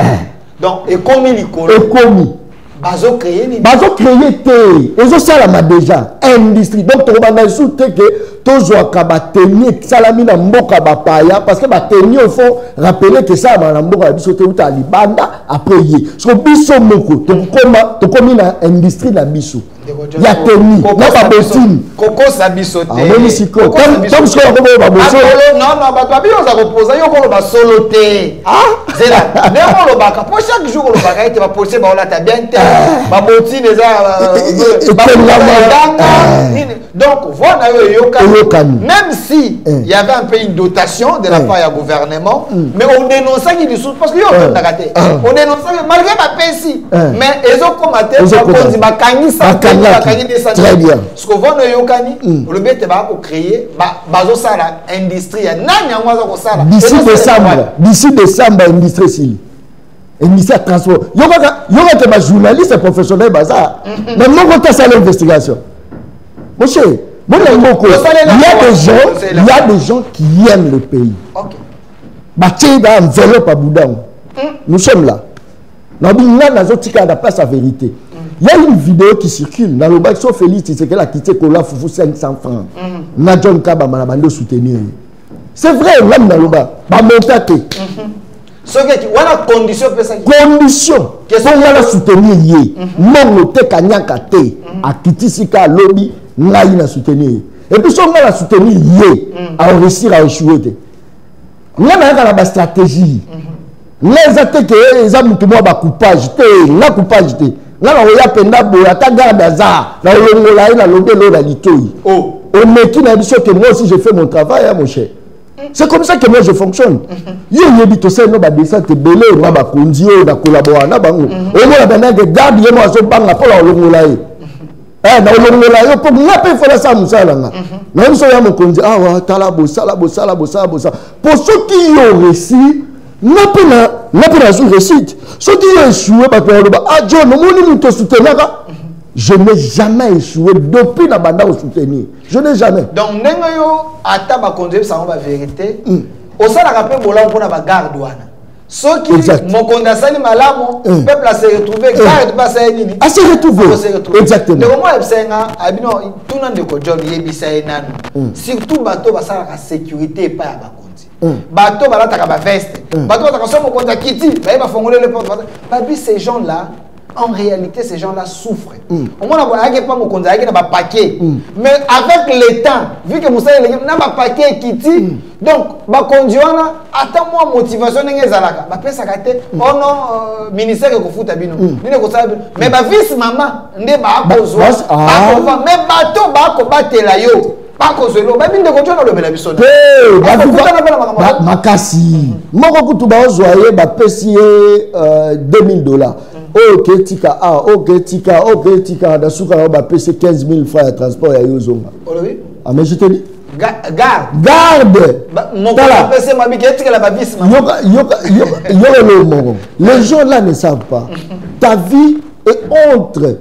Donc et comme il et comme bazo créer ni bazo créer té et ça la ma déjà industrie donc to bana sous té que to zo ka ba tenir salami na mboka ba paya parce que ba tenir au fond rappeler que ça na mboka biso té uta libanda après yé so biso moko to komi na industrie na biso ya tenir na ba botine koko sa biso té ah si ko comme ce qu'on va ba boso non ba bio za reposer yo ko ba solo té ah c'est là némo lo baka pour chaque jour lo baka été ba poser ba la ta bien té ba botine za ba donc voilà même si il y avait un peu une dotation de la part du gouvernement mais on dénonçait qu'il dessous parce que on dénonçait malgré ma PSI mais ils ont commenté très bien ce que vous yokani le but va créer bazo sala industrie nani ngwaza ko sala d'ici décembre industrie si industrie transport yoka que ma journaliste professionnel bazar mais moi quand ça l'investigation monsieur il y a des gens qui aiment le pays. Nous sommes là. Nous avons la place à vérité. Il y a une vidéo qui circule dans le bac sur Félix, c'est qu'elle a quitté Kola Foufou 500 francs. Na John Kaba Malabando soutenir. C'est vrai, l'homme dans le bas. Ba montate. Ce qui voilà condition condition que on va soutenir yé. Non le te kanyaka te a kitisika lobby na ina soutenir. Et puis si on va la soutenir yé à réussir à échouer. On a la stratégie. Les attaques les amis tout moi ba coupage te, la coupage te. Là on ya penda boya ta garde azar. Na longola ina lobé lo la litoi. Oh, on met qui na biso que moi aussi j'ai fait mon travail mon cher. C'est comme ça que moi je fonctionne. Yo yebito se no ba descente belé na ba kondio na collaborer na bango. O mo la bana que garde ye mo so banga pour la longola ye. Na longola yo pour na pe fera ça musala nga. Na so ya mo kondio ah wa tala bo sala. Pour ceux qui ont réussi n'a pas sous réussite. Ceux qui ont échoué ba ah John no moni muto soutenir. Je n'ai jamais échoué depuis la bande au soutenir. Je n'ai jamais. Donc, nengayo ata ba conduire ça la vérité. Au sein la rappel bola pour la garde douane. Ceux qui mon condensali malamo peuple a se retrouver garde pas ça nini. A se retrouver. Exactement. Le moment ebsenga abino tout nan de ko job yebisa enano. Surtout bateau ba ça la sécurité pas ya ba kondi. Bateau ba la ta ba veste. Bateau ta so mo konda kiti, ba fongoler le porte. Babi ces gens là en réalité, ces gens-là souffrent. Au moins, on n'a pas mon conseil, on n'a pas paquet. Mais avec le temps, vu que Moussa n'a pas paquet qui dit, donc, bah conduire, attends-moi motivation n'est pas bah ça gâté. Oh non, ministère que vous foutez abino. Mais bah vice maman, n'est pas besoin. Mais bateau bah combattre la yo. Pas cause de l'eau, bah mine de conduire dans le bénéfice. Makasi. Moi, quand tu vas zoyer, bah payer $2000. Ok, tika, ok, tika, dans ce cas, on va payer 15 000 francs de transport à Yozonga. Ah, mais je te dis. Garde. Mon père, c'est ma biquette, c'est la vis. Les gens là ne savent pas. Ta vie est entre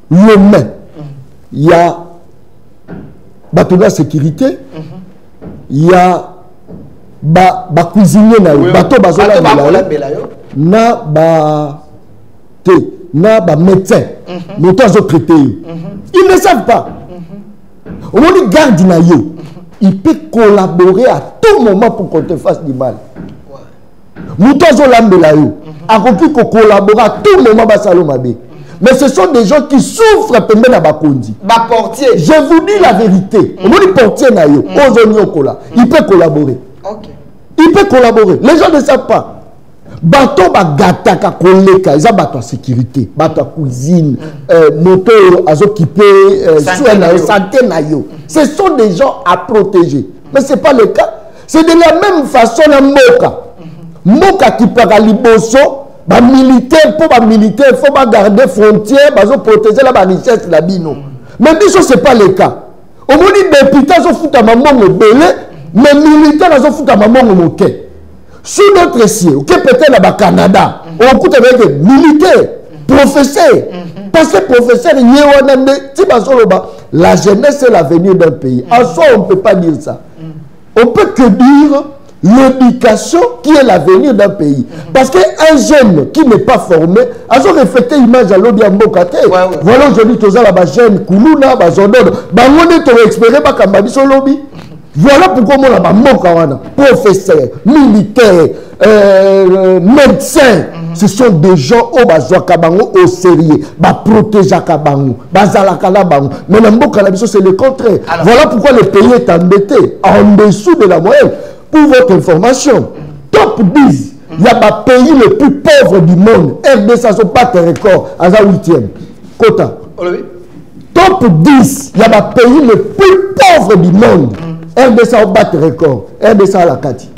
l'humain. Il y a la sécurité. Il y a cuisinier, bateau, na médecin, ils ne savent pas. Au moment où garde il peut collaborer à tout moment pour qu'on te fasse du mal. Il peut collaborer à tout moment. Mais ce sont des gens qui souffrent pendant la bakondi. Portier. Je vous dis la vérité. Au moment où portier il peut collaborer. Il peut collaborer. Les gens ne savent pas. Bateau bagata ka koleka, ils ont bateau sécurité, bateau cuisine, moto azokipe, santé na yo. Ce sont des gens à protéger. Mais ce n'est pas le cas. C'est de la même façon à Moka. Moka qui parle liboso, ba militaire pour ba militaire, il faut pas garder frontières, bazo protéger la richesse la bino. Mais biso c'est pas le cas. Au moins des députés sont foutus à maman belé, mais militaires sont foutus à maman moké. Sur notre ciel, peut-être là-bas au Canada, on écoute avec des militaires, professeurs. Parce que professeur, la jeunesse c'est l'avenir d'un pays. En soi, on ne peut pas dire ça. On peut que dire l'éducation qui est l'avenir d'un pays. Parce qu'un jeune qui n'est pas formé, a reflété l'image à l'objet Mbokate. Voilà aujourd'hui, tous les jeunes, Koulouna, Bazodon, Bangoné, tu as expéré, Bakambadi, lobby. Voilà pourquoi on a Mbokawana, professeurs, militaires, médecins. Ce sont des gens au Bazouakabango au sérieux, protéger Kabango, Bazalakalabango. Mais Mbokanabiso, c'est le contraire. Voilà pourquoi le pays est embêté, en dessous de la moyenne. Pour votre information, top 10, il y a le pays le plus pauvre du monde. RDC a battu un record, à la 8e. Kota. Top 10, il y a le pays le plus pauvre du monde. RDC a battu un record. RDC a la 4e.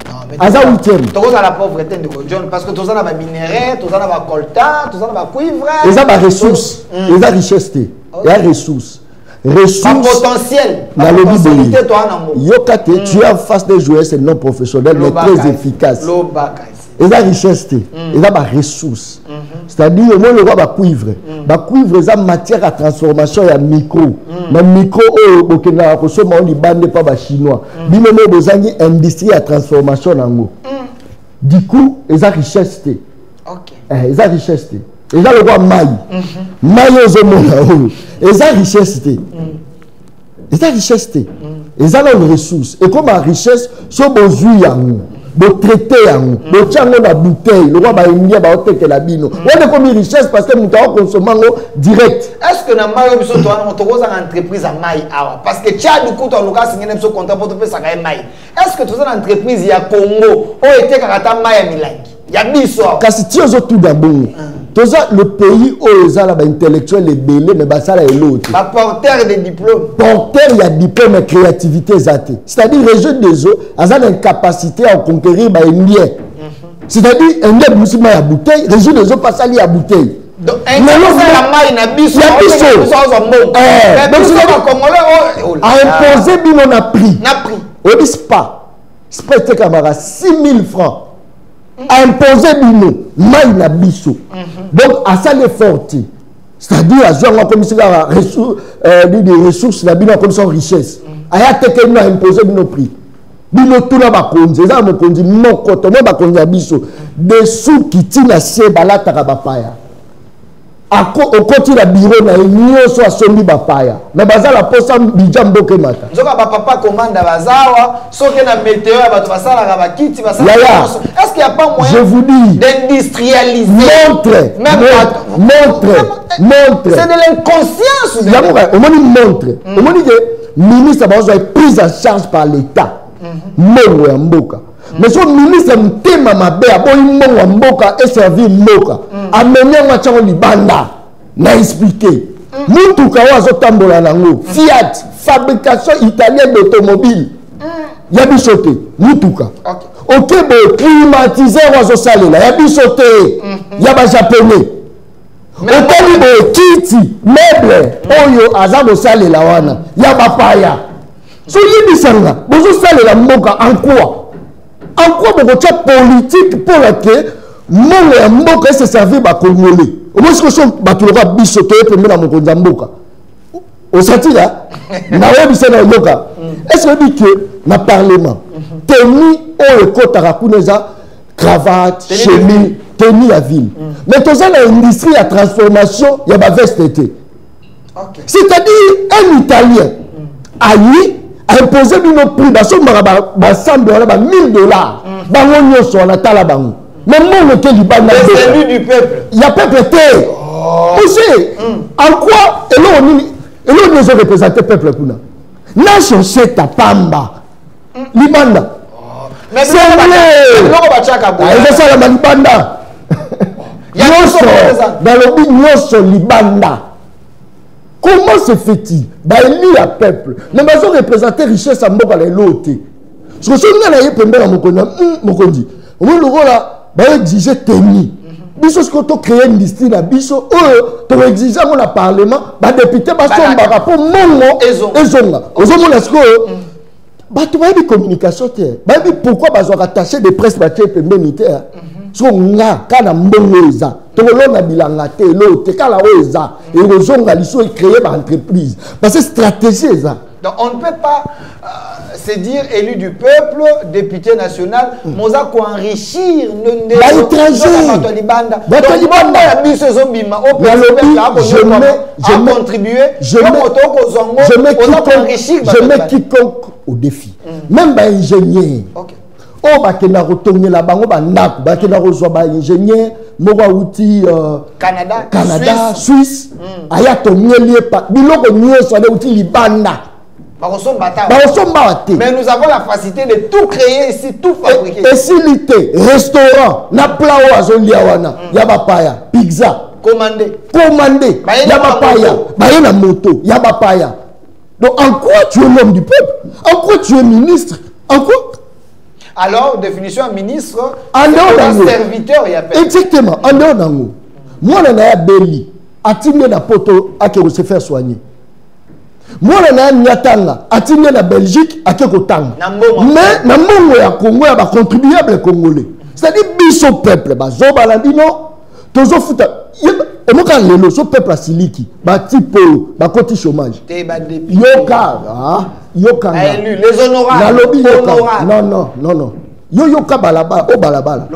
À la 8e. Tu as la pauvreté de John parce que tu as des minéraux, tu as des coltan, tu as des cuivres. Ils ont des ressources. Ils ont des richesses. Ils ont des ressources. Ressources potentiel. Dans le Yokate, tu es en face des joueurs, c'est non professionnel, mais très efficace. Ils ont des richesses. Ils ont des ressources. C'est-à-dire, moi, le roi va cuivre. Va cuivre, ils ont matière à transformation et à micro. Le micro, on ne bande pas les Chinois. Ils ont une industrie à transformation. Du coup, ils ont des richesses. Ils ont des richesses. Ils ont le roi Maï. Maï aux hommes. Ils ont richesse. Ils ont richesse. Ils ont une ressource. Et comme la richesse, c'est bon jus, bon traité, bon tchango la bouteille. Le roi va indien va ôter la bino. On a comme une richesse parce que nous avons consommé direct. Est-ce que dans Maï, on a une entreprise à Maï? Parce que Tchad, du coup, tu as le signé un contrat pour te faire ça Maï. Est-ce que tu as une entreprise à Congo où était Karata Maï à Milangi? Il y a des histoires. Parce que tu as tout d'abord. Le pays où ils ont intellectuels les belés, mais ça là est l'autre. Porteur de diplômes. Porteur, il y a diplôme et créativité. C'est-à-dire, les jeunes des eaux, ils ont une capacité à conquérir les Indiens. C'est-à-dire, un Indien musulman à bouteille, les jeunes des eaux passent à la bouteille. Donc, un Indien il y a biso. À imposer, on a pris. On dit pas. C'est camarade 6 000 francs. À imposer bino maï na biso. Donc à ça les forti. C'est-à-dire à jouer comme si des ressources la bino comme son richesse. Aya teke no imposer bino prix. Bino tout na ba konzi, ça mo konzi moko to mo ba konzi biso. Des sous qui tina se balata ka bapaya. Au côté la bureau na nyo so asombi bapaya. Na bazala posa bijambo ke mata. Nzoka papa commande bazawa, soke na météo ba to basala ka bakiti basala. Est-ce qu'il y a pas moyen je vous dis d'industrialiser? Montre. C'est de l'inconscience. On m'a montre. On m'a dit que le ministre a besoin prise en charge par l'État. Mongo ya mboka. Mais son ministre mtema mabe aboyi mongo ya mboka et servir mboka. Amener moi tchango libanda na expliquer. Mutuka wazo tambola nango. Fiat, fabrication italienne d'automobile. Yabisote, mutuka. Ok, bon, climatiseur wazo salela. Yabisote, yaba japonais. Ok, bon, kiti, meuble, oyo azabo salela wana. Yaba paya. So yibisanga, bozo salela mboka en quoi? En quoi vous avez politique pour que mon mboka se servir à Congolais? Au moins, ce que je vais bisoter pour me la mboka. Au senti là, est-ce que vous dites que dans le Parlement, tenue au Kotarakuneza, cravate, chemise, tenue à ville. Mais dans l'industrie à transformation, il y a ma veste été. C'est-à-dire, un Italien, aïe, a imposé nos prix dans son $100, $1000. Bango sur la talabango. Mais moi, le Liban, c'est du peuple. Il y a peuple été. Aussi, en quoi, et là, nous avons représenté le peuple. Nation, c'est ta pamba. Libanda. Mais c'est ça, la Libanda. Dans le but, nous sommes Libanda. Comment se fait-il? Il y a peuple. Mais ils ont représenté richesse à Mboka et l'autre. Ce que je veux dire, Mokondi, au moins le rôle là, il exigeait tenir. Biso ce que tu crées une industrie là, biso, tu exiges dans le parlement, les députés sont là pour mongo ezonga. Ozomona est-ce que tu vas dire communication pourquoi ils ont attaché des presse militaires? So nga kana mbongoza tolona bilanga te lote kala oza et ozonga liso créer une entreprise parce que stratégie ça. Donc on ne peut pas c'est dire élu du peuple, député national, moza ko enrichir je mets quiconque au défi. Même ba ingénieur. Oh ba kena rotonye la bango ba nak ba kena rozwa ba ingénieur mowa outil Canada Suisse aya to nielie pa biloko nyoso de outil libanda. Mais nous avons la facilité de tout créer ici, tout fabriquer. Et facilité, restaurant, na plat ou azoliawana, yaba paya, pizza, commandé, yaba paya, bayena moto, yaba paya. Donc en quoi tu es l'homme du peuple? En quoi tu es ministre? En quoi? Alors, définition ministre, c'est serviteur, il y a pas. Exactement, en dehors d'ango. Moi, on a Béli, à Timé na poto, à qui se faire soigner. Moi, on a Nyatanga, à Timé na Belgique, à qui tang. Mais, na mongo ya Congo, ya ba contribuable congolais. C'est-à-dire, biso peuple, ba zobalandino, tozo futa. Et moi, quand le so peuple a siliki, ba tipo, ba koti chômage. Yoka, yoka. Les honorables. Non. Yoka balaba, o balabala.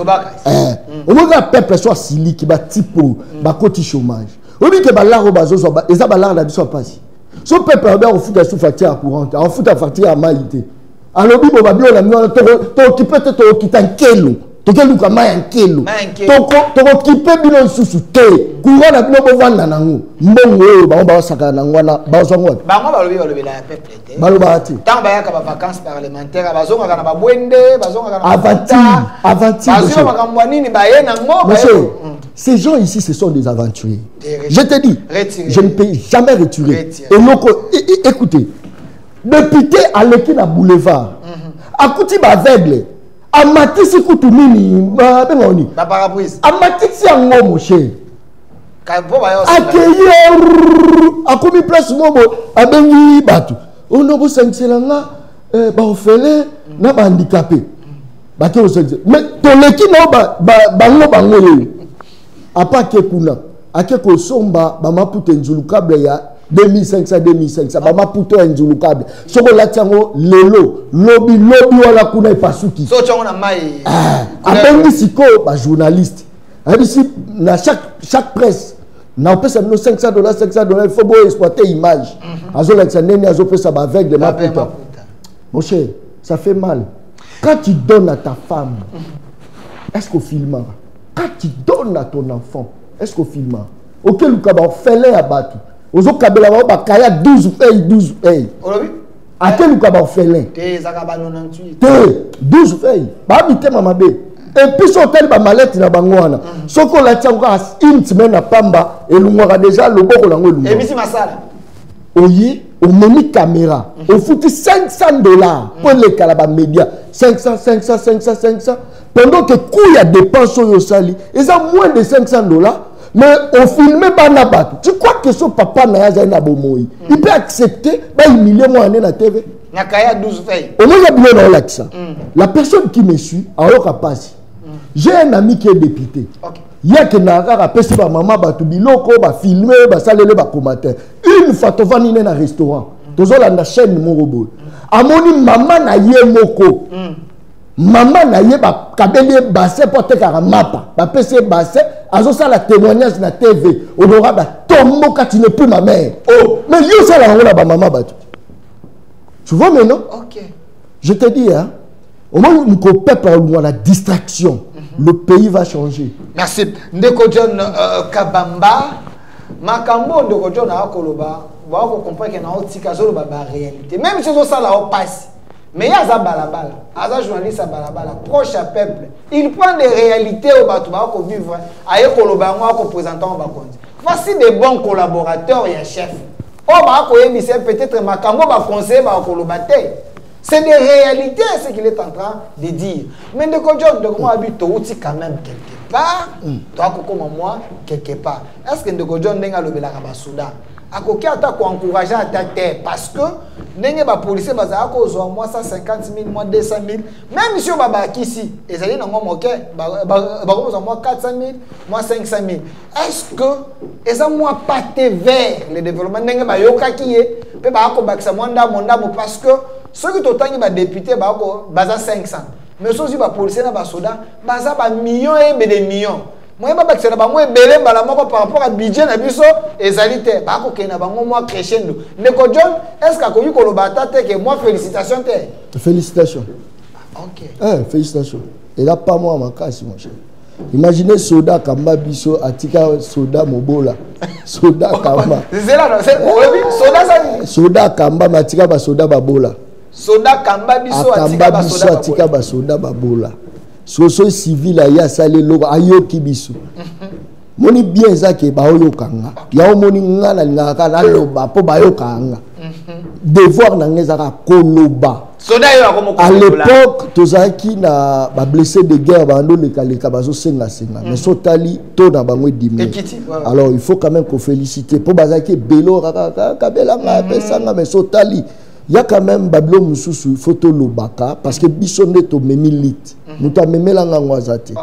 Au moins, le peuple soit siliki, ba tipo, ba koti chômage. Au lieu que balaro bazo soit, et ça balaro na biso pas. Ce peuple a bien au foot à sous facture courante, en foot à facture à maïté. Alors, bibo babio la mio, tu peux te quitter un kelo. Tu peux nous un kelo. Tu occupé bilon sous te. Courant la bilo bovanda nango. Mbongo ba ba saka nangwana ba zongo. Ba ngo ba lobi la peuple. Ba lobati. Tant ba ya ka vacances parlementaires ba zonga kana ba bwende, ba zonga kana avanti. Ba zonga makambo nini ba ye nango. Monsieur, ces gens ici ce sont des aventuriers. Je te dis, je ne peux jamais retirer. Et donc écoutez, député à l'équina boulevard. Akuti ba aveugle. Amatisi kutumini ba bengoni. Ba parapluie. Amatisi yango mon cher. Accueillir akomi place mobo abengi batu. Ono bo senselanga ba ofele na ba handicapé. Ba ke osengse. Mais toleki no bango ye. Apa ke kuna. Ake ko somba ba maputa nzulu kable ya 2500 ba maputa nzulu kable. Soko latiango lelo lobi wala kuna ipasuki. So chongo na mai. Abengi siko ba journaliste. Ici, dans chaque presse, on peut $500, $500, il faut bien exploiter l'image. Avec de ma putain. Mon cher, ça fait mal. Quand tu donnes à ta femme, est-ce qu'on filme? Quand tu donnes à ton enfant, est-ce qu'on filme? Ok, le cabot fait les abattus. Aux autres cabets, il y a 12 feuilles. À quel cabot fait les? 12 feuilles. Pas habiter ma mabé. Et puis son tel ba malette na bangwana soko la tsango une semaine na pamba et l'ungwa déjà le boko lango l'ungwa et bisi masala oyi au memi caméra au foutu $500 pour les calaba média 500 pendant que coup ya dépense yo sali ils ont moins de $500 mais au filmé banabat tu crois que son papa na ya na bomoi il peut accepter ba humilier moi na TV na kaya 12 feuilles au moins il y a bien là ça la personne qui me suit alors capacité. J'ai un ami qui est député. Il y a qui n'a pas passé par maman, tu biloko, ba filmer, ba salele, ba commentaire. Une fois tu vas dans un restaurant, tu vas dans la chaîne mon robot. Amoni maman na ye moko. Maman na ye ba kabeli bassin porter karamapa. Ba pese bassin, azo ça la témoignage na TV. On aura ba tombo quand tu n'es plus ma mère. Oh, mais yo ça la ba maman ba. Tu vois maintenant? OK. Je te dis hein, au moment où nous peuple la distraction. Le pays va changer. Merci. Ndeko John Kabamba, makambo ndeko John akoloba, ba ko comprendre que na otika zo ba réalité. Même si ça là on passe. Mais il y a za balabala, aza journaliste à balabala proche à peuple. Il prend des réalités au batu ba ko vivre. Aye koloba ngo ko présentant ba konzi. Voici des bons collaborateurs et un chef. O ba ko yebise peut-être makambo ba conseiller ba koloba te. C'est des réalités, ce qu'il est en train de dire. Mais de quoi moi habite aussi quand même quelque part. Toi, comme moi, quelque part. Est-ce que de quoi n'est pas le Soudan? À quoi tu encourager à ta terre? Parce que n'est pas policier, moi 150 000, moi 200 000. Même si on va ici, et ça dit non, moi 400 000, moi 500 000. Est-ce que et ça moi pas vers le développement n'est pas yoka qui est, peut pas parce que ceux qui t'ont ba député baza 500 mais ceux qui ba policier na ba soda baza ba millions et des millions moi ba bakisana bango ebele mbala moko par rapport à budget na biso ezalité ba ko kena bango moi crescendo Ndeko John est-ce que ko yiko lo batate que moi félicitations OK félicitations et là pas moi makasi mon cher. Imaginez soda kamba biso atika soda mobola soda kamba c'est là c'est soda kamba matika ba soda babola soda kamba biso atika ba soda babola soso civil ya sale loko ayoki biso moni bien za ke ba oyokanga ya moni ngana ngaka na loba po ba yokanga devoir na ngeza ka koloba à l'époque tozaki na ba blessé de guerre bando le kaleka bazo senga mais sotali to na bango dimé alors il faut quand même qu'on féliciter pour bazaki belo kabela nga pesanga mais sotali il y a quand même bablo mususu photo lobaka parce que bisonde to memilit muta memela nga ngwazate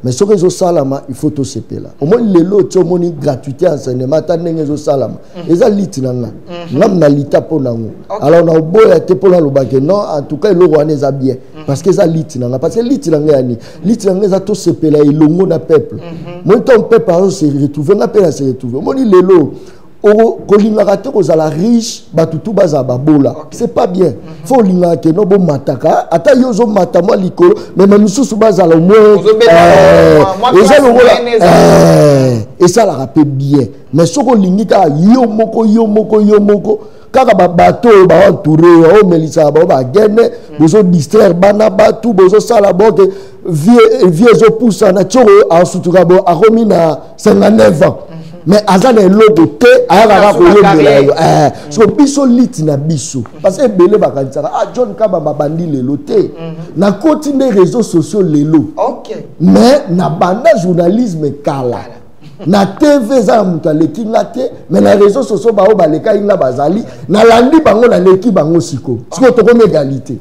mais ce que zo salama il faut to sepela au moins lelo to moni gratuité enseignement ta ndenge zo salama eza lit na nga ngam na lita po nango alors na boya te po na lobake non en tout cas le roi neza bien parce que ça lit na nga parce que lit na nga yani lit na nga za to sepela ilongo na peuple moi ton peuple se retrouver na pe na se retrouver moni lelo kolingaka kozala riche batutu baza babola c'est pas bien faut lingaka no bo mataka ata yozo matama likolo mais misusu bazala au moins et ça la rappelle bien mais soko lingika yo moko kaka bato ba entouré o melisa ba ba gene bozo distraire bana batu bozo sala boke vieux zo poussa na choro a sutuka bo a remis na 59 ans mais azan est logo te ayaka ko yebela so biso lit na biso parce que belé bakanisaka John Kaba babandi lelo te na koti des réseaux sociaux lelo mais na banda journalisme kala na TV za mutaleki ngate mais na réseaux sociaux ba obaleka inga bazali na landi bango na leki bango siko to comme égalité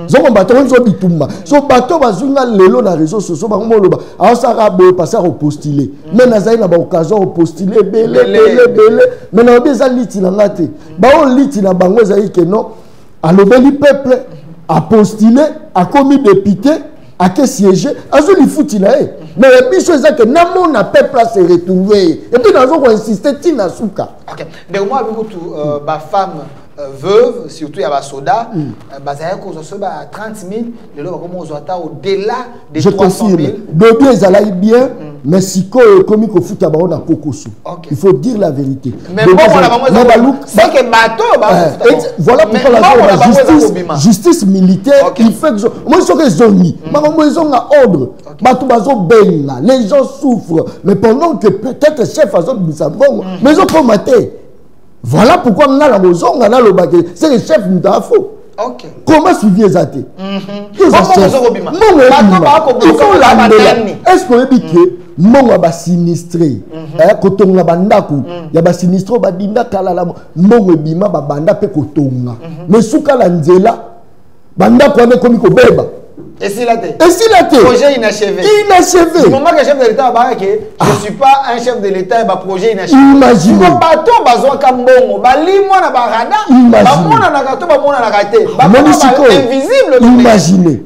zoko bato nzo bitumba so bato bazunga lelo na réseaux sociaux bango moloba asaka bo passer au postuler mais na zaina ba occasion au postuler belé mais na obeza liti na ngate ba o liti na bango zayi ke non alobeli peuple a postulé a commis député à que siéger azuli fouti na e mais les biso ça que namo na peuple se retrouver et puis nazo ko insister tina suka OK mais moi avec tout ba femme veuve surtout il y a ba soda bazaya ko so ba 30 000 le lo comme ozota au-delà des 300 000 bébé ezalaï bien mais si ko komi ko futa ba on a kokosu il faut dire la vérité mais bon on a c'est que bateau voilà pourquoi la justice militaire il fait que moi ce que zoni maman zonga ordre bato bazo benga les gens souffrent mais pendant que peut-être chef azo bisabongo mais ils ont pas maté. Voilà pourquoi on a la maison, on a le baquet. C'est le chef Moutafo. Comment suivi les athées? Il faut l'amener. Est-ce qu'on dit que mon va sinistré? Quand on a bandaku, il y a sinistro, badinda kalala, mon bima banda pe kotonga. Mais souka lanzela, bandaku ane komiko beba. Et si la tête. Projet inachevé. Du moment que le chef de l'État a dit que je ne suis pas un chef de l'État, un projet inachevé. Imaginez. Si bateau bazo kambongo, bali moi na barada, ba mona na gato, ba mona na gate. Invisible. Imaginez.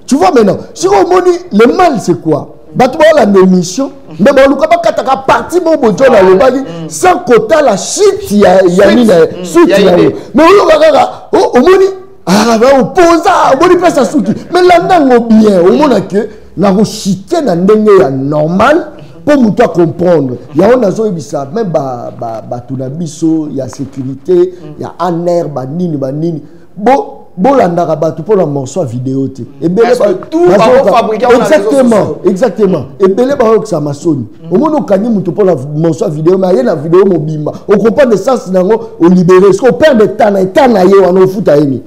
Tu vois maintenant, si on moni le mal c'est quoi? Bateau la émission, mais bon luka ba kataka parti bon bojo na le bagi sans quota la shit ya mine, shit ya. Mais on kaka o moni ah, on pose on dit pas ça souti. Mais là, on bien, au moins que na chité na ndenge ya normal pour nous comprendre. Il y a on a zo bisa même tout na biso, il y a sécurité, il y a un air nini. Bon la ndaka pour la morceau vidéo te. Et bien tout va fabriquer exactement. Et belé ba que ça maçonne. Au moins on kani muto pour la morceau vidéo mais il y a la vidéo mobimba. On comprend le sens nango au libérer. Ce qu'on perd de temps na ye on au foot aini.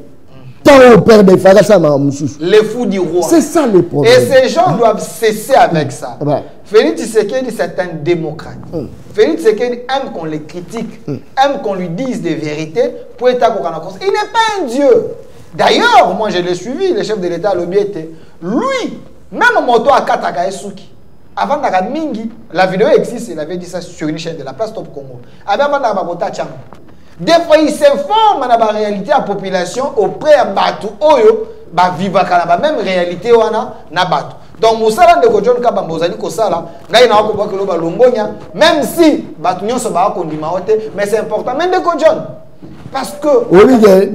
Les fous du roi. C'est ça le problème. Et ces gens doivent cesser avec ça. Félix Tshisekedi, c'est un démocrate. Félix Tshisekedi aime qu'on les critique, aime qu'on lui dise des vérités pour être à Kokanakos. Il n'est pas un dieu. D'ailleurs, moi je l'ai suivi, le chef de l'État, le était. Lui, même moto à Kataka Esuki, avant Naka Mingi, la vidéo existe, il avait dit ça sur une chaîne de la place Top Congo. Avant Naka Bakota Cham. Des fois, il s'informe dans la réalité de la population auprès de Batu Oyo, ba vivre dans la même réalité wana na Batu. Donc, Moussala de Godjon Kaba Mozali Kosala, Gaï na Oko Bakelo Balongonia, même si Batu Nyon Soba Kondimaote, mais c'est important, même de Godjon. Parce que. Oui,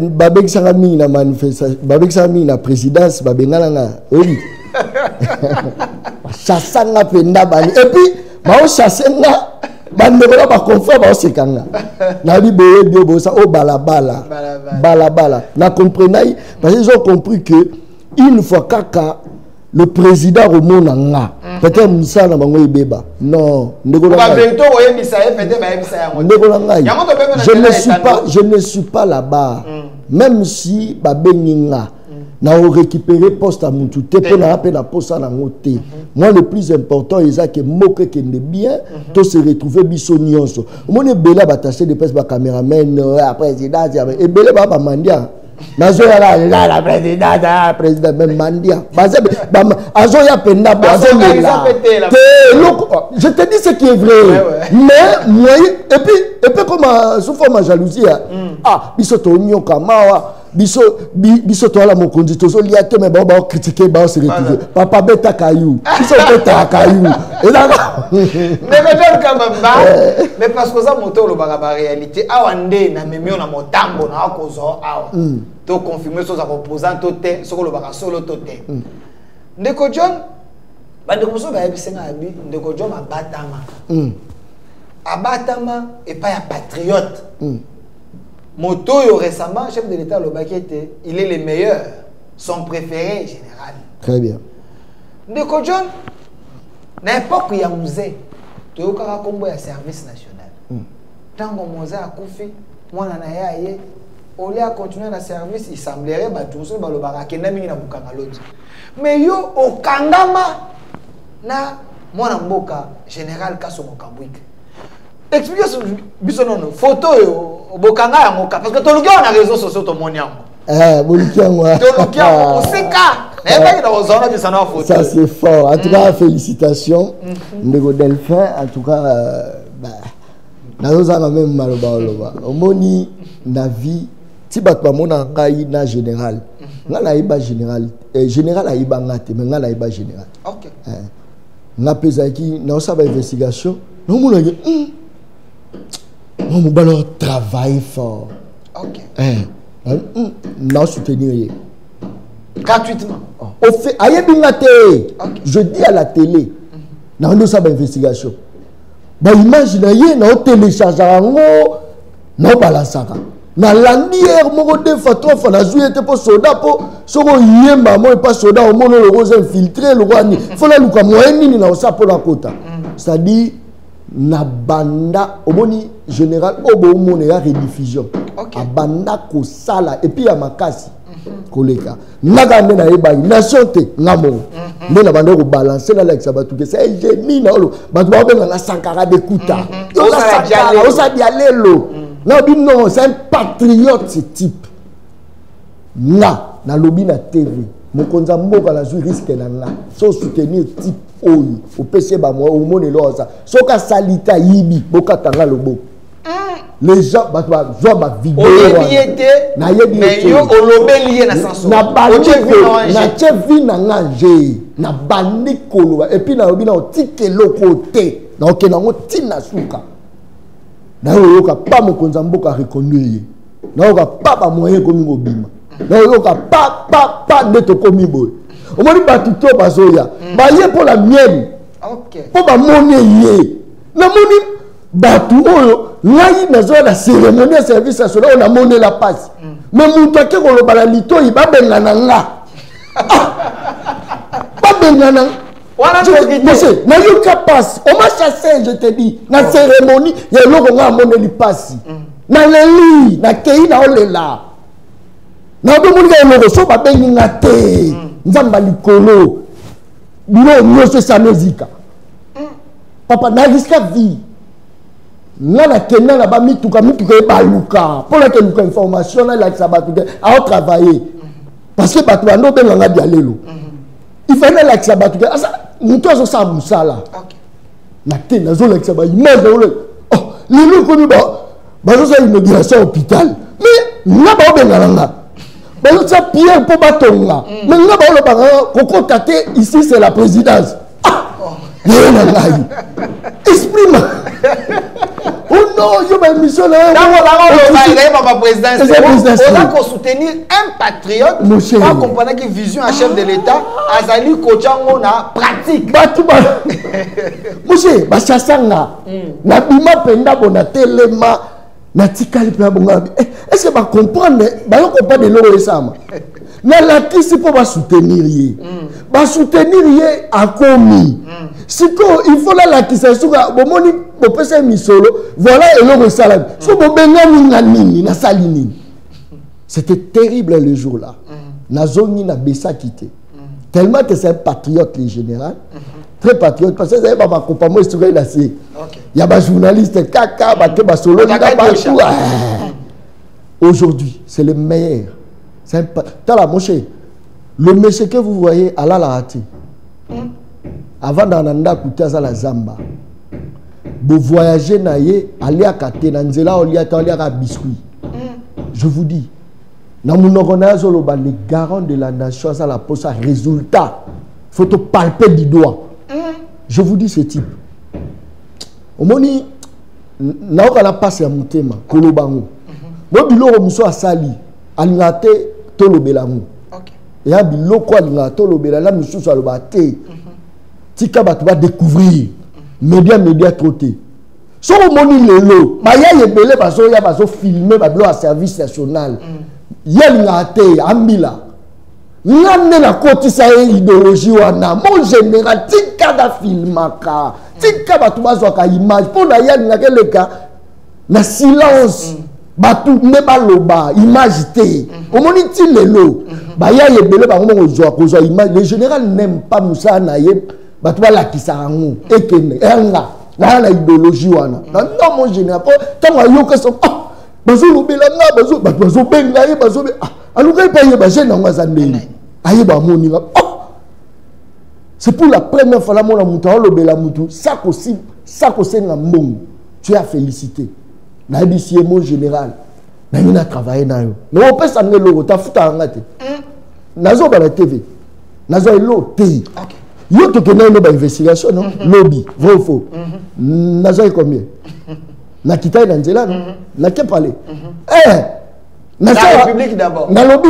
Babek Sarami na manifestation, Babek Sarami na présidence, Babengalanga, oui. Chassanga Penda Bani. Et puis, Bao Chassanga. Bandera ba confrère ba sekanga na bi boye bio bosa o balabala na comprenez parce qu'ils ont compris que une fois kaka le président remonte nga peut-être misa na bango ibeba non ndeko la je ne suis pas là-bas même si ba beninga na récupérer poste à Moutouté pour na rappeler la poste à Nangoté. Moi le plus important c'est que moque que ne bien to se retrouver bisonionso. Mon ebela bataché de presse ba caméraman président et belé ba mandia. Nazo ya la président même mandia. Azo ya penda azo là. Je te dis ce qui est vrai. Mais moi et puis comme sous forme jalousie ah biso to nyoka mawa biso to la mokonzi to so liate mais ba critiquer ba se retrouver papa beta kayou biso beta kayou et là mais parce que ça moto lo ba réalité awande na memio na motambo na akozo awa to confirmer so za opposant to te so lo ba solo to te ndeko John bande ko so ba bisenga abi ndeko John abatama et pas ya patriote Moto récemment, chef de l'État, il est le meilleur, son préféré général. Très bien. Ndeko John, n'importe où il y a un musée, tu as un service national. Tant que musée a koufi, moi na yaye, au lieu de continuer le service, il semblerait que tout ça le baraka na mingi na bukanga l'autre. Mais yo au kangama na moi na mboka général Kasongo Kabwika. Explication bisonono photo yo bokanga ya moka parce que tolukia on a réseaux sociaux to moniango bolukia moi tolukia oseka na ba ina ozona bisana photo ça c'est fort en tout cas félicitations ndeko Delphin en tout cas nazoza même maloba omoni na vie ti bato ba mona ngai na général nga na iba général général aiba ngate mais nga na iba général OK na pezaki na osaba investigation no mona on va travailler fort. Ok. Non, soutenir. Gratuitement. Au fait, je dis à la télé, dans une investigation. Imaginez, on télécharge, on balance. Na landière, mon deux fois, trois fois, la joué était pour soldat, pour y maman, pas soldat, au monde, le rose infiltré, le roi, il faut la louka, moi, ni na osa pour la quota. C'est-à-dire, na banda omoni général obo mona ya rediffusion abanda ko sala et puis ya makasi koleka naga ndena yeba nation te ngamo ndena banda ko balancer na Alex Abatu que c'est génie na olo batu ba benga na Sankara de Kuta osa dialelo na bino c'est un patriote ce type na lobi na TV mokonza mboka la joue risque na nga so soutenir type oyo au PC ba moi au monde loza soka salita yibi boka tanga lobo les gens ba vidéo na yebi mais yo olobeli na sanso na baliko na chevi na nganje na bandikolo et puis na obi na otike lokote na okena ngo tina suka na yo ka pa mokonza mboka reconnaître na yo ka pa ba moyen komi ngobima na yo ka pa de to komi boy au moins batuto bazoya ba ye pour la mienne OK pour ba monnaie ye na moni batu oyo ngai na zo la cérémonie service national on a monnaie la passe mais mutu ake ko lo bala lito yi ba bengana nga ba bengana wana monsieur na yo ka passe on m'a chassé je te dis na cérémonie ya loko nga monnaie li passe na leli na kei na olela na do moni ga loko so ba bengi nga te nzamba likolo bino nyose samezika papa na risque vie na kenya na ba mituka ba luka pour la luka information na la sabatu a travailler parce que batu bando benga dialelo il fallait la sabatu asa muto so sa musala na te na zo la sabatu image oh lelo ko ni ba bazo ça inauguration hôpital mais nga ba bengalanga bazo ça pierre pour batonga mais nga ba lo banga koko tate ici c'est la présidence exprime. Oh non, il y a une mission là. Dans présidence, on a soutenir un patriote. Pas comprendre que vision à chef de l'État, Azali Kochango na pratique. Monsieur, Bachasanga, na bima penda bona telema, na tikali pe bonga. Est-ce que va comprendre? Ba yo comprendre de l'eau sama. Na la kisi pour soutenir yé. Ba soutenir yé a commis. Si il faut la kisa suka bomoni bopesa misolo voilà et le salam. So bobenga ninga nini na salini. C'était terrible le jour là. Na zone na bessa quitté. Tellement que c'est un patriote le général. Très patriote parce que ça va pas moi historien là c'est. Il y a des journalistes kaka ba solo partout. Aujourd'hui, c'est le meilleur. C'est un t'as la moche. Le monsieur que vous voyez à la raté. Avant d'ananda kutia za la zamba. Vous voyagez naye aller à Kate nanzela oliata oliaka biscuit. Je vous dis, na munokona zoloba les garants de la nation ça la pose résultat. Faut te palper du doigt. Je vous dis ce type. Omoni na okala passe ya mutema kolobango. Mo biloko muso asali alingate tolobelango. OK. Ya biloko alingate tolobela la mususu alobate. Tika batu va découvrir média troté so moni lelo ba ya yebele baso ya baso filmer ba blo à service national yelinga te ambila ngane na koti sa idéologie wana mon général tika da filmaka tika batu baso ka image pour na yelinga keleka na silence batu ne baloba image te omoni ti lelo ba ya yebele ba ngo zo ko zo image le général n'aime pas Moussa Naye batu ba la kisangu ekene enga na la idéologie wana non mon général tant ayoka so bazo lobela nga bazo benga ye bazo aluka pa ye ba jeune nga zandeni aye ba moni c'est pour la première fois la mona mutu lobela mutu ça senga mbongo tu as félicité na bisie mon général na mina travailler na yo mais on peut s'amener logo ta futa ngate nazo ba la TV nazo elo te yo to connais une investigation non lobby vrai ou faux nazo combien na kitai na nzela non na ke parler la République d'abord na lobby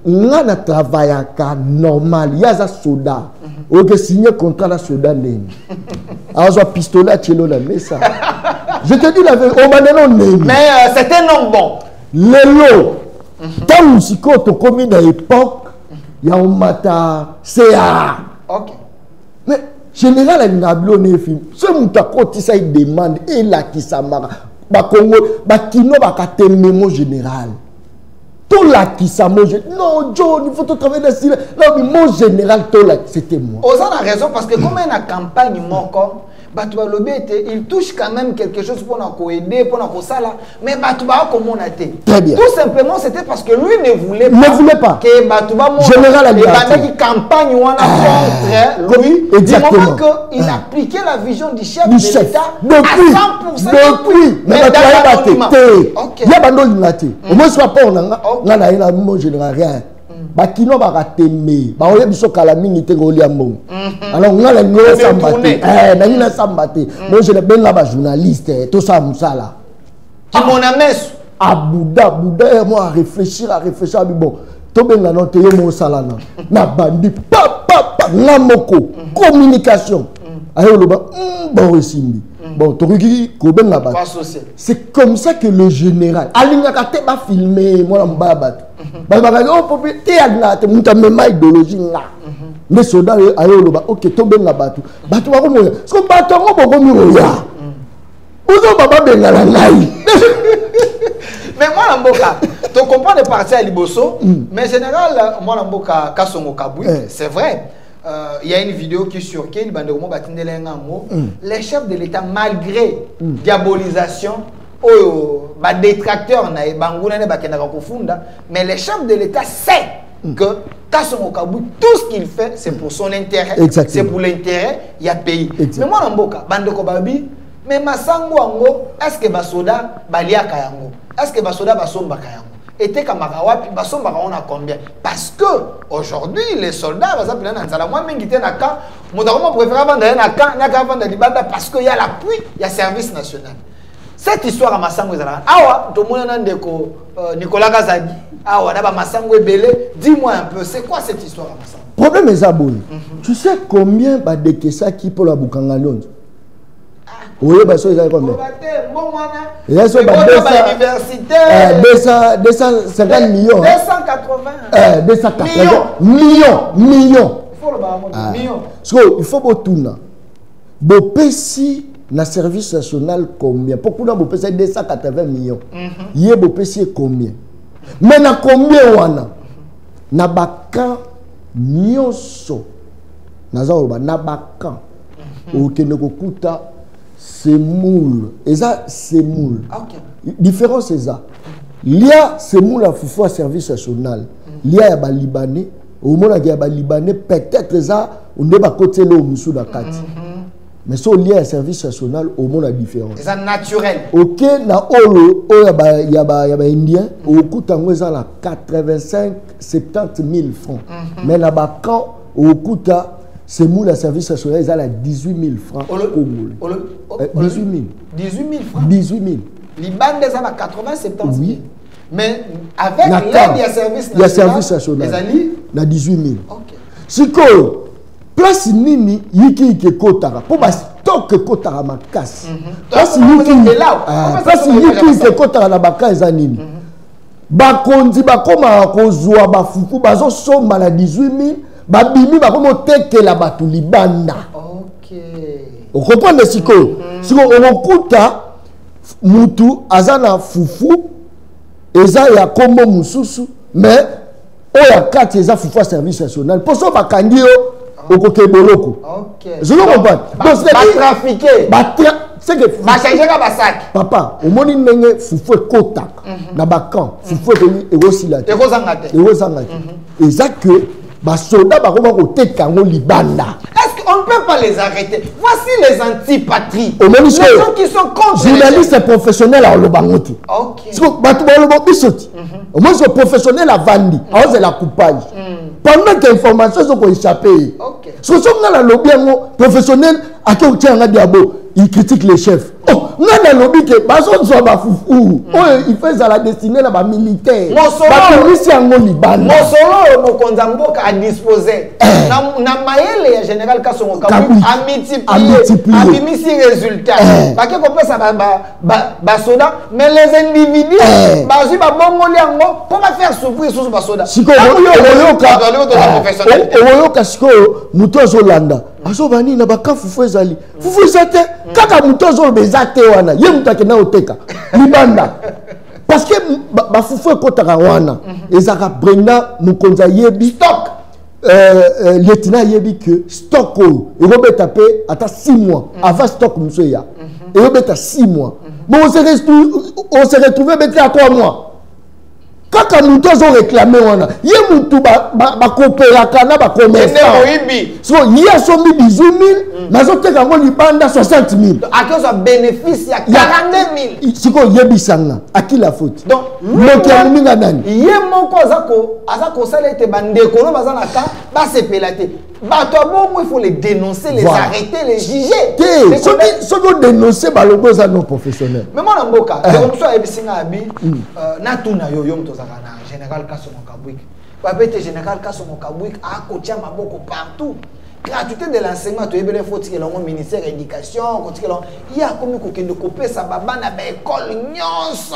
nga na travailler ka normal ya za soda OK signer contrat la soda nene azo pistolet chelo la mesa je te dis la vérité on m'a non mais c'était non bon lelo tant musiko to komi na époque ya on mata CA OK. Mais général a une ablone film. Ce muta koti ça il demande et la qui ça mara. Ba Congo ba kino ba kateme mon général. Tout la qui ça mon non John il faut te travailler dessus. Là mon général tout là c'était moi. Oza a raison parce que comme une campagne moko Batouba Lobé il touche quand même quelque chose pour nous aider, pour nous sala, mais Batouba comment on a été. Très bien. Tout simplement c'était parce que lui ne voulait pas. Que Batouba général a dit campagne ou contre lui. Exactement. Du moment qu'il appliquait la vision du chef de l'État à 100%. Depuis. Mais Batouba il y a bando l'inaté. Au moins soit pas on a mon général rien. Bakino bakatemé ba oye biso kala mingi te ko liambo alors ngala ngela sambate na ngina sambate moi je le benga ba journaliste tout ça musala qui mon ames abouda moi à réfléchir bon to benga non te yo mo sala na bandi pa ngamoko communication ayo loba bon resimbi bon toki ko benga ba c'est comme ça que le général alinga ka te ba filmer moi mbaba te alina te muta mema idéologie nga mais soda ayo loba OK to benga batu ba ko moya so batu ngo boko mi oya uzo baba benga la ngai mais moi na mboka tu comprends de partir à Liboso mais général moi na mboka Kasongo Kabui c'est vrai il y a une vidéo qui surquille les chefs de l'État malgré diabolisation détracteurs mais les chefs de l'État savent que Kasongo Kabui, tout ce qu'il fait c'est pour son intérêt, c'est pour l'intérêt il y a pays. Mais moi Namboka Bandeko Babi Mais masango ango, est-ce que basoda balia kayango? Est-ce que basoda basomba kayango? Et t'es comme Makawapi, basomba on a combien? Parce que aujourd'hui les soldats, par exemple, moi même qui était na camp, mon préfère vendre na camp, na camp vendre libanda parce qu'il y a l'appui, il y a service national. Cette histoire à masango ezala. Awa, tout le monde a ndeko Nicolas Gazadi. Awa, na ba masango ebele. Dis-moi un peu, c'est quoi cette histoire à masango? Problème est abonné. Tu sais combien ba dekesa qui pour la bukanga Londres? Oui, bah ça ils ont combien? Il y a 250 millions. 280. 280 millions. Il faut que tout na. Bopesi na service national combien? Pourquoi na bopesi 280 millions? Yé bopesi combien? Mais na combien wana? Na bakan nyonso. Na za oba na bakan. Okene kokuta semoule. Et ça, semoule. Différence, c'est ça. Il y a semoule à Foufou à service national. Il y a des Libanais. Au moment où il y a des Libanais, peut-être ça, on n'est pas côté là au Moussou d'Akati. Mais ça, il y a un service national, au monde la différence. C'est naturel. Ok, na olo, il y a des Indiens, au coût de 85, 70 000 francs. Mais là-bas, quand au coût c'est moi le service national, ils ont 18 000 francs au Congo. 18 000. 18 000 francs. 18 000. Liban, ils ont 80, 70 000. Oui. Mais avec l'aide, il y a service national. Il y a service national. Il y a 18 000. Ok. Si que place nini, yiki ke kotara. Pour ma stock kotara ma casse. Place yiki ke kotara na baka ezanini. Bakondi bakoma kozwa bafuku bazo somba na 18 000. Babimi bakomo teke la batu libanda. OK. On comprend le siko. Si on okuta mutu azana fufu eza ya kombo mususu mais oya kati eza fufu à service national. Pour ça bakandi yo okoke boloko. OK. Je le comprends. Donc c'est trafiquer. C'est que ba changer ka basak. Papa, au moni ndenge fufu ekota na bakan, fufu ekosilate. Ekozangate. Et ça que les soldats vont libanda. Est-ce qu'on ne peut pas les arrêter? Voici les antipatries. Les gens qui sont contre. Journalistes et professionnels à Olobangoti. Ok. Moi, je suis professionnel à Vandi. C'est la coupage. Pendant que l'information sont échappées. Ce sont les professionnels à qui on tient un diabo. Ils critiquent les chefs. Oh, non, le lobby que Bazon soit bafou. Oh, il fait ça la destinée là bas militaire. Mon solo, mon konzambo a disposé. Na maëlle en général quand son kabu a multiplié misi résultat. Parce que comme ça ba soda mais les individus bazu ba bongoli yango comment faire souffrir sous ba soda. Siko oyoka siko muto azolanda. Azobani na baka fufu ezali. Fufu ezate kaka muto azobezate wana. Ye mutake na oteka. Libanda. Parce que ba fufu ekotaka wana. Ezaka Brenda Mukonza yebi stock. Lieutenant yebi que stock il va taper à 6 mois avant stock monsieur ya. Il va mettre 6 mois. Mais on s'est retrouvé à 3 mois. Quand nous avons réclamé, il y a un coopérateur, un commerçant. So, il y a 18 000, mais il y a 60 000. À cause de bénéfice, il y a 42 000. Si il y a bisanga, à qui la faute? Donc, il y a mon il faut les dénoncer, les arrêter, les juger. Ceux qui dénoncent, c'est nos professionnels. Mais moi, je suis général Kassomo Kabouik. Papete général Kassomo Kabouik a coaché Maboko partout. Gratuité de l'enseignement, tu es bien faut que le ministère de l'éducation, il y a comme de couper sa baba na école nyonso.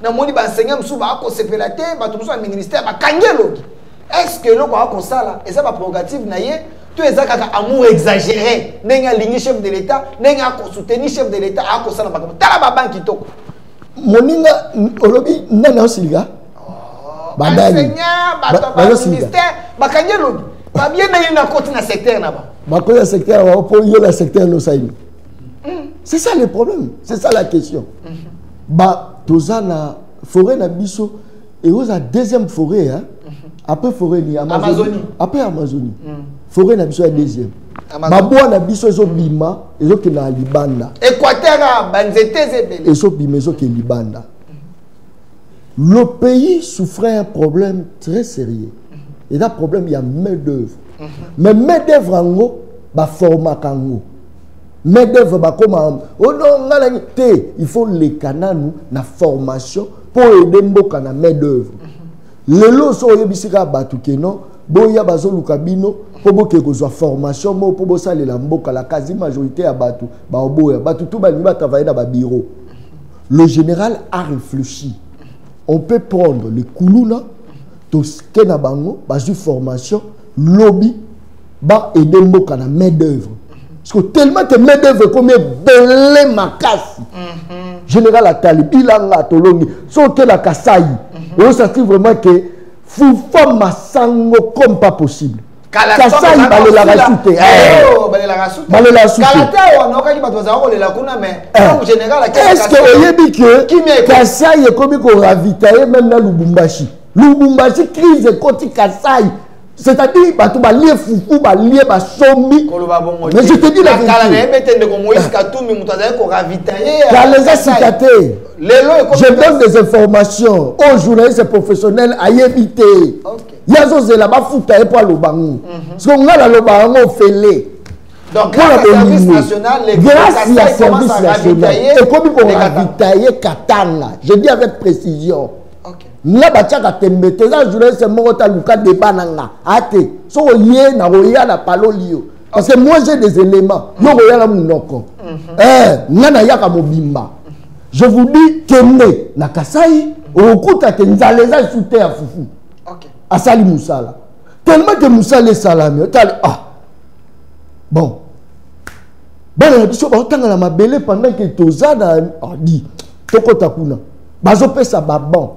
Na moni ba enseignant msu ba ko sepelate, ba tout ça ministère ba kangelo. Est-ce que le quoi comme ça là, et ça ba prérogative na yé, tu es un amour exagéré. Nenga ligné chef de l'État, nenga ko soutenir chef de l'État a ko ça na ba. Tala ba banque kitoko. Moninga olobi nana osiliga. C'est ça le problème, c'est ça la question. Tozana forêt na biso et aux a deuxième forêt après forêt ni Amazonie. Après Amazonie. Forêt na biso la deuxième. Babwa na biso ezo bima, ezo ke na libanda. Équateur, banzete zebele. Ezo bima, ezo ke libanda. Le pays souffrait un problème très sérieux. Et là, problème, il y a main-d'œuvre. Mais main-d'œuvre en haut, bah format en haut. Main-d'œuvre, bah comment? Oh non, il faut les canaux, la formation pour aider Mboka na main-d'œuvre. Les lots sont yebisika batukeno, boya bazo lukabino, pour que vous formation, pour ça les Mboka, la quasi majorité à Batu, bah oboya, Batu tout bah va travailler dans le bureau. Le général a réfléchi. On peut prendre les Koulouna, tout ce qui na bango, bazu formation, lobby, bah aider Mboka na main-d'œuvre. Parce que tellement que main-d'œuvre comme belé makasi. Général Atali, Bilanga Tolongi, sauter la Kasaï. On s'attend vraiment que Foufa Massango comme pas possible. Kasaï, balé la rasoute. Balé la rasoute. Est-ce que vous avez dit que Kasaï est comme qu'on ravitaille même dans Lubumbashi? Lubumbashi crise côté Kasaï. C'est-à-dire, tu vas lier Foufou, tu vas lier Sombi. Mais je te dis la vérité. Je donne des informations aux journalistes professionnels à éviter. Il y a des là-bas foutus pour le bango. Parce qu'on a le bango fêlé. Donc, grâce au service national, grâce à service national, et comme on ravitailler Katanga, je dis avec précision. Nga bachaka tembe teza journaliste moko luka débat nanga ate so yé na roya na palolio parce que moi j'ai des éléments yo roya na munoko nga na yaka mobimba je vous dis kende na Kasai okuta ke nzaleza soute ya fufu asali musala tellement que musala salami tal bon bana biso ba tanga na mabele pendant que tozana dit tokota kuna bazo pesa babon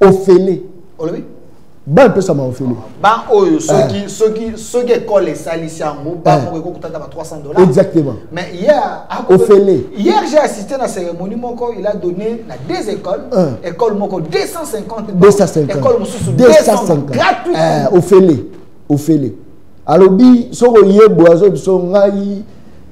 Ophélie. Ban peut ça m'a Ophélie. Ban oyo ceux qui école les saliciens ban pour que tu as $300. Exactement. Mais hier Ophélie. Hier j'ai assisté à la cérémonie moko il a donné à deux écoles. École moko 250. École mususu 250 gratuitement. Ophélie. Ophélie. Alobi soko yeboazo biso ngai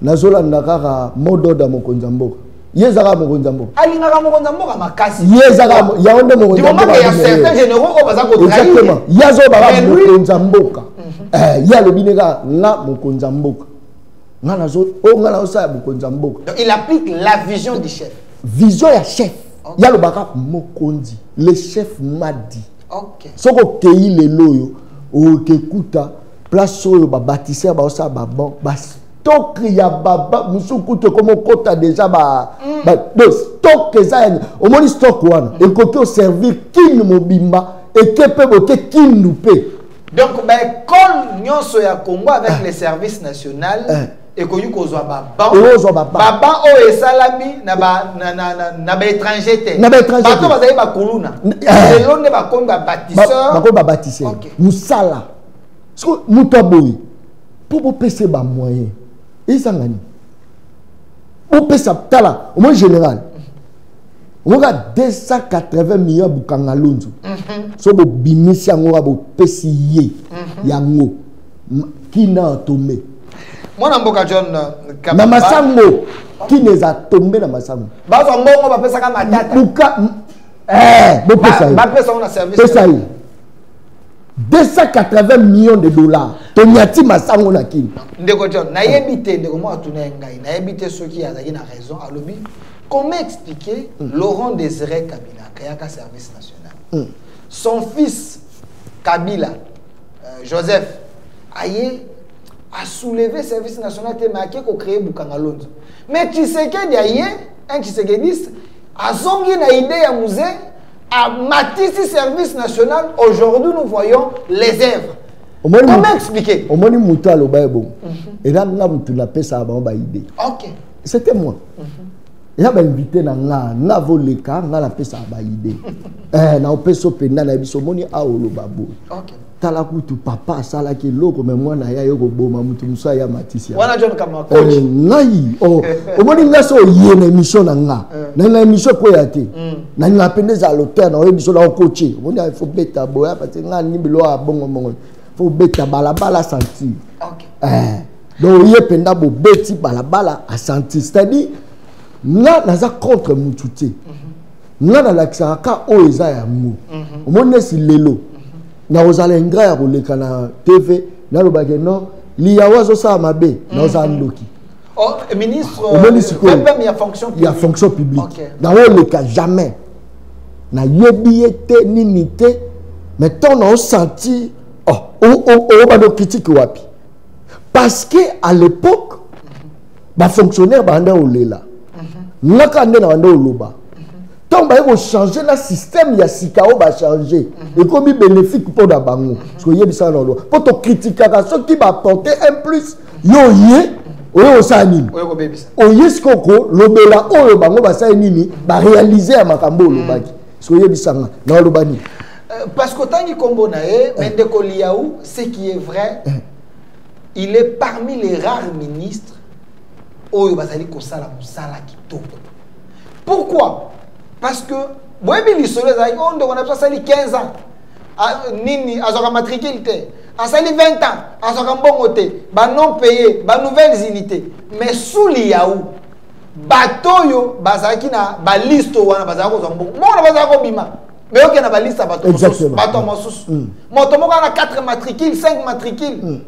nazola ndakaka modo da mokonzambo. Yezaka mokonzambo. Alingaka mokonzambo makasi. Yezaka yaonde mokonzambo. Il y a certains généraux au bazako trahir. Exactement. Yazo baba mokonzambo. Ya le bineka nga mokonzambo. Nga nazo nga na osa mokonzambo. Donc il applique la vision du chef. Vision ya chef. Ya le baka mokonzi. Le chef m'a dit. OK. Soko keyi le loyo o kekuta place oyo ba bâtisseur ba osa ba bon ba stock ya baba musukute comme kota déjà ba stock ça au moins stock wana et côté au servir qui mobimba et kepe bote qui nous paie. Donc ba école nyonso ya Congo avec les services national et ko yuko zo baba baba o esalami na ba étranger te na ba étranger ba to bazali ba kuluna le londe ba komba bâtisseur ba bâtisseur musala so mutaboy pour pese ba moyen Isangani. Au Pesaptala, au moins général. On a 280 millions de Bukangalonzo. So bo bimisi angora bo pesiye yango qui n'a tombé. Moi namboka John na masango qui les a tombé na masango. Ba so mbongo ba pesa ka matata. Buka bo pesa. Ba pesa on a service. Pesa 280 millions de dollars. Tonyati masango na kini. Ndeko John, na yebite ndeko mo atuna ngai, na yebite ceux qui azaki na raison à lobby. Comment expliquer Laurent Désiré Kabila, Kayaka Service National? Son fils Kabila, Joseph, a soulevé Service National Témaké pour créer Bukangalonzo. Mais tu sais qu'il y a un Tshisekedi a zongi na idée à musée à Matisse Service National. Aujourd'hui, nous voyons les œuvres. Comment expliquer? Au moins, nous avons dit et là, nous avons fait ça avant idée. Ok. C'était moi. Il a invité na volé car na la pesa ba idée. Na opeso penda na biso moni a olo babo. OK. Tala kutu papa sala ki loko me mwana ya yoko boma mutu musa ya matisi. Wana John kama coach. Ngai o moni ngaso yé na émission na nga. Na émission ko ya te. Na ngapendeza l'hôtel na émission na coacher. Moni il faut beta boya parce que nga ni bilo a bongo bongo. pour beta balabala sentir. OK. Donc il y a penda bo beti balabala a sentir. C'est-à-dire là naza contre mututé. Là na laksaka o eza ya mu. Omone si lelo. Na ozalenga ya koleka na TV na lo bagé non liawazo sa mabe na ozandoki. Oh, ministre, il y a fonction publique. Okay. Dans le cas jamais. Na yebiete ninité, mais on a senti on va critique wapi. Parce que à l'époque, ba fonctionnaire banda olela. Naka ndena banda oloba. Tant ba ko changer le système ya sikao ba changer. Et comme bénéfique pour da bango. Parce que yebisa na lo. Pour to critiquer ceux qui va apporter un plus yo yé. Oyo osani oyo skoko lobela oyo bango basai nini ba réaliser à makambo lobaki soye bisanga na lobani parce que tangi kombo na e Mendeko Liaou, ce qui est vrai, il est parmi les rares ministres oyo basali ko sala musala kitoko. Pourquoi? Parce que boyebi lisolo za on de on a sali 15 ans nini azoka matriculité à 20 ans, à ce bon non payé, nouvelles unités. Mais sous l'Iaou, bateau bazaki na ba liste wana bazako zombo. Moi na bazako bima. Mais ok na ba liste bateau mosusu. Bateau mosusu. Moto moko na 4 matricules, 5 matricules.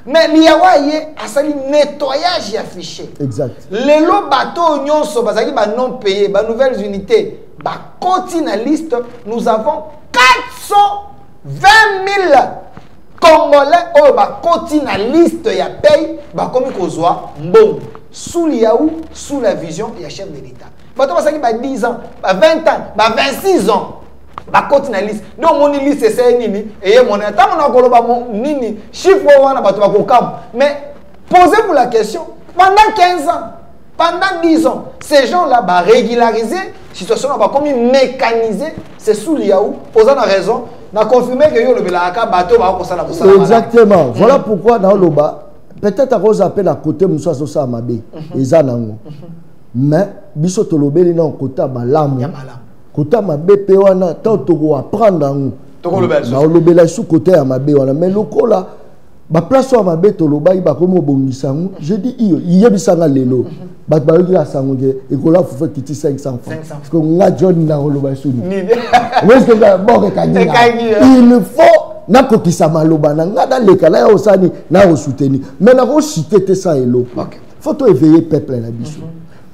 Mais l'Iawa yé a sali nettoyage affiché. Exact. Les lots bateau nyonso bazaki ba non payé, ba nouvelles unités. Ba continue la liste, nous avons 420 000 Congolais, oh, bah, continue la liste, il y a paye, bah, comme il y a bon, sous l'Iaou, sous la vision, il y a chef de l'État. Bah, toi, ça qui 10 ans, bah, 20 ans, bah, 26 ans, bah, continue la liste. Donc, mon liste, c'est nini, et mon état, mon a nini, chiffre, on a bah, mais posez-vous la question, pendant 15 ans, pendant 10 ans, ces gens-là, bah, régulariser, situation, bah, comme ils mécaniser, c'est sous l'Iaou, posant la raison. Confirmé que le bateau va exactement. Voilà pourquoi dans le bas, peut-être à cause appelle à côté Moussa Sosa Mabé, Ezanango. Mais biso tolobe li na côté balamu. Côté Mabé pewana tant to apprendre en. Na lobela sous côté à Mabé wana mais loko là ba place à Mabé toloba ba komo bongisango. Je dis il y a bisanga lelo. Ba ba yoki la sango et ko la faut kiti 500 francs. Parce que nga John na loba suni. Est-ce que bon il faut na kokisa maloba na nga dans les cas là osani na soutenir. Mais na ko citer ça elo. Faut to éveiller peuple na biso.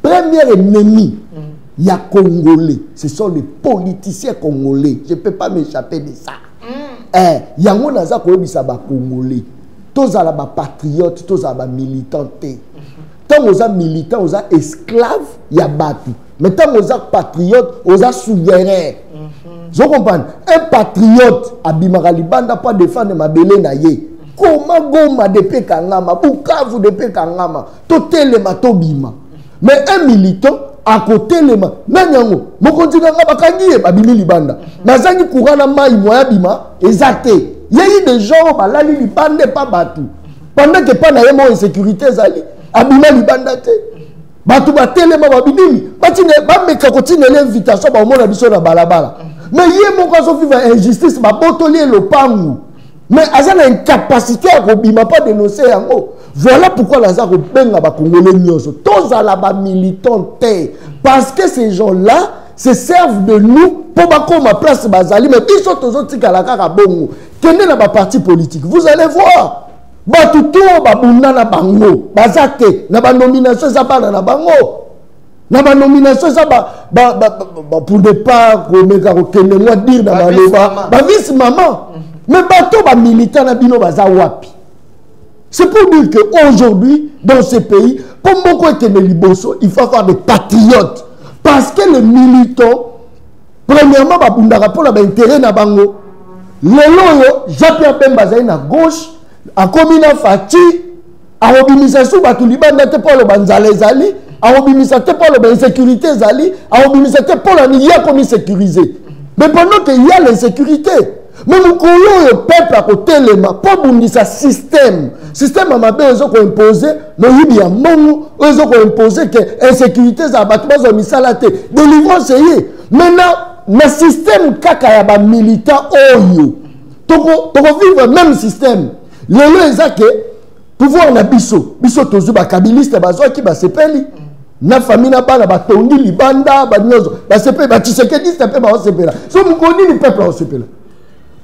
Premier ennemi il y a Congolais, ce sont les politiciens congolais. Je ne peux pas m'échapper de ça. Il y a un naza ko bisa ba Congolais. Tous à la patriote, tous à la militante. Tant aux militants, aux esclaves, il y a battu. Mais tant aux patriotes, aux souverains. Vous comprenez? Un patriote, Abimara Libanda, pas défendre ma belé naye. Comment goma de pekangama, bukavu de pekangama, totele matobima. Mais un militant, à côté les mains, nanyango, mon continent n'a pas gagné, Babili Libanda. Nazani Kourana Maï, Moya Bima, exacté. Il y a eu des gens, là, ils ne pas battu. Pendant que pas naïmo insécurité, Zali, Abima Libanda, Batu Batelema Babili, Batine, Bameka continue l'invitation, Bamona Bisso na Balabala. Mais il y a mon cas de vivre injustice, Botolier le Pangou. Mais Azan a une capacité à ne pas dénoncer en haut. Voilà pourquoi Lazare benga ba Congolais nyoso. Tous à la bas militants parce que ces gens-là se servent de nous pour bako ma place bazali mais ils sont tous autres à la kaka bongo. Tenez la parti politique. Vous allez voir. Ba tuto ba bunda na bango. Bazate na ba nomination za ba na bango. Na ba nomination za ba pour ne pas komeka ko kende moi dire na ba ba vice maman. Mais bateau ba militant na bino baza wapi. C'est pour dire qu'aujourd'hui, dans ce pays, comme beaucoup étaient liboso, il faut avoir des patriotes. Parce que les militants, premièrement, pour l'intérêt na bango, les loyaux, Jean-Pierre Bemba na gauche, à Komina Fati, à l'organisation, à tout le monde, pour le banzale zali, à l'organisation, pour l'insécurité zali, à l'organisation, pour la sécurisé. Mais pendant qu'il y a l'insécurité, mais nous connaissons le peuple à côté de l'EMA, pour bondissa système. Système à ma belle, ils ont imposé, mais il y a mon, ils ont imposé que l'insécurité, ça va être mis à la tête. Délivrance, c'est y. Maintenant, le système kaka ya ba militant oyo. vivre le même système. Lelo ezake pouvoir na biso tozu ba kabiliste bazo ki ba sepeli na famille na bana batongi libanda ba nyozo ba sepeli ba tisekediste pe ba sepela. So mukoni ni peuple ba sepela.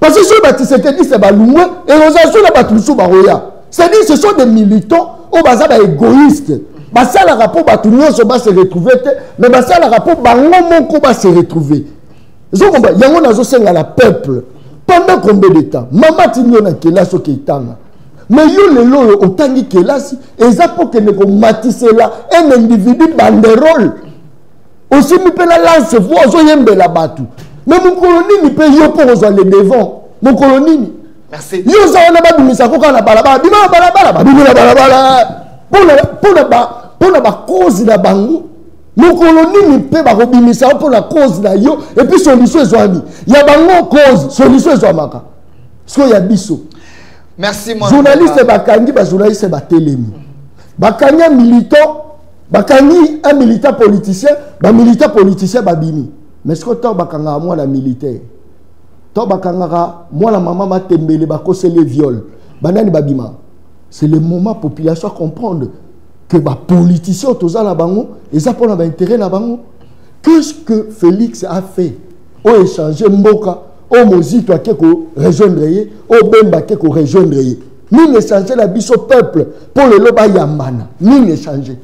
Parce que sur ba tisekediste ba lungwa et aux na ba tusu ba roya. C'est-à-dire ce sont des militants au baza ba égoïstes. Ba sala rapport ba tout nyozo ba se retrouver mais ba sala rapport ba ngomoko ba se retrouver. Zo komba yango nazo senga la peuple. Pendant combien de temps? Maman Tignon a kélas au Keitanga. Mais yo le lo au tangi kélas, et ça pour que ne matisse là un individu banderole. Aussi mi peut la lance voix zo yembe la batu. Mais mon colonie mi peut yo pour aux les devant. Mon colonie. Merci. Yo ça on a pas mis ça ko kana balabala, bima balabala, bima balabala. Pour la cause la bango. Mon colonie ne peut pas rebimisa pour la cause là yo et puis solution est zoami. Il y a bango cause solution est zoamaka. Parce qu'il y a biso. Merci mon journaliste bakangi ba journaliste ba telemi. Bakangi un militant, bakangi un militant politicien, ba militant politicien ba bimi. Mais ce que toi bakanga moi la militaire. Toi bakanga moi la maman ma tembele ba kosele viol. Banani ba bima. C'est le moment population comprendre que les politiciens tous à la bango et ça pour l'intérêt la bango. Qu'est-ce que Félix a fait? Au échanger Mboka, au Mozito a quelque rejoindre, au Bemba quelque rejoindre. Nous échanger la biso peuple pour le loba yamana. Nous échanger.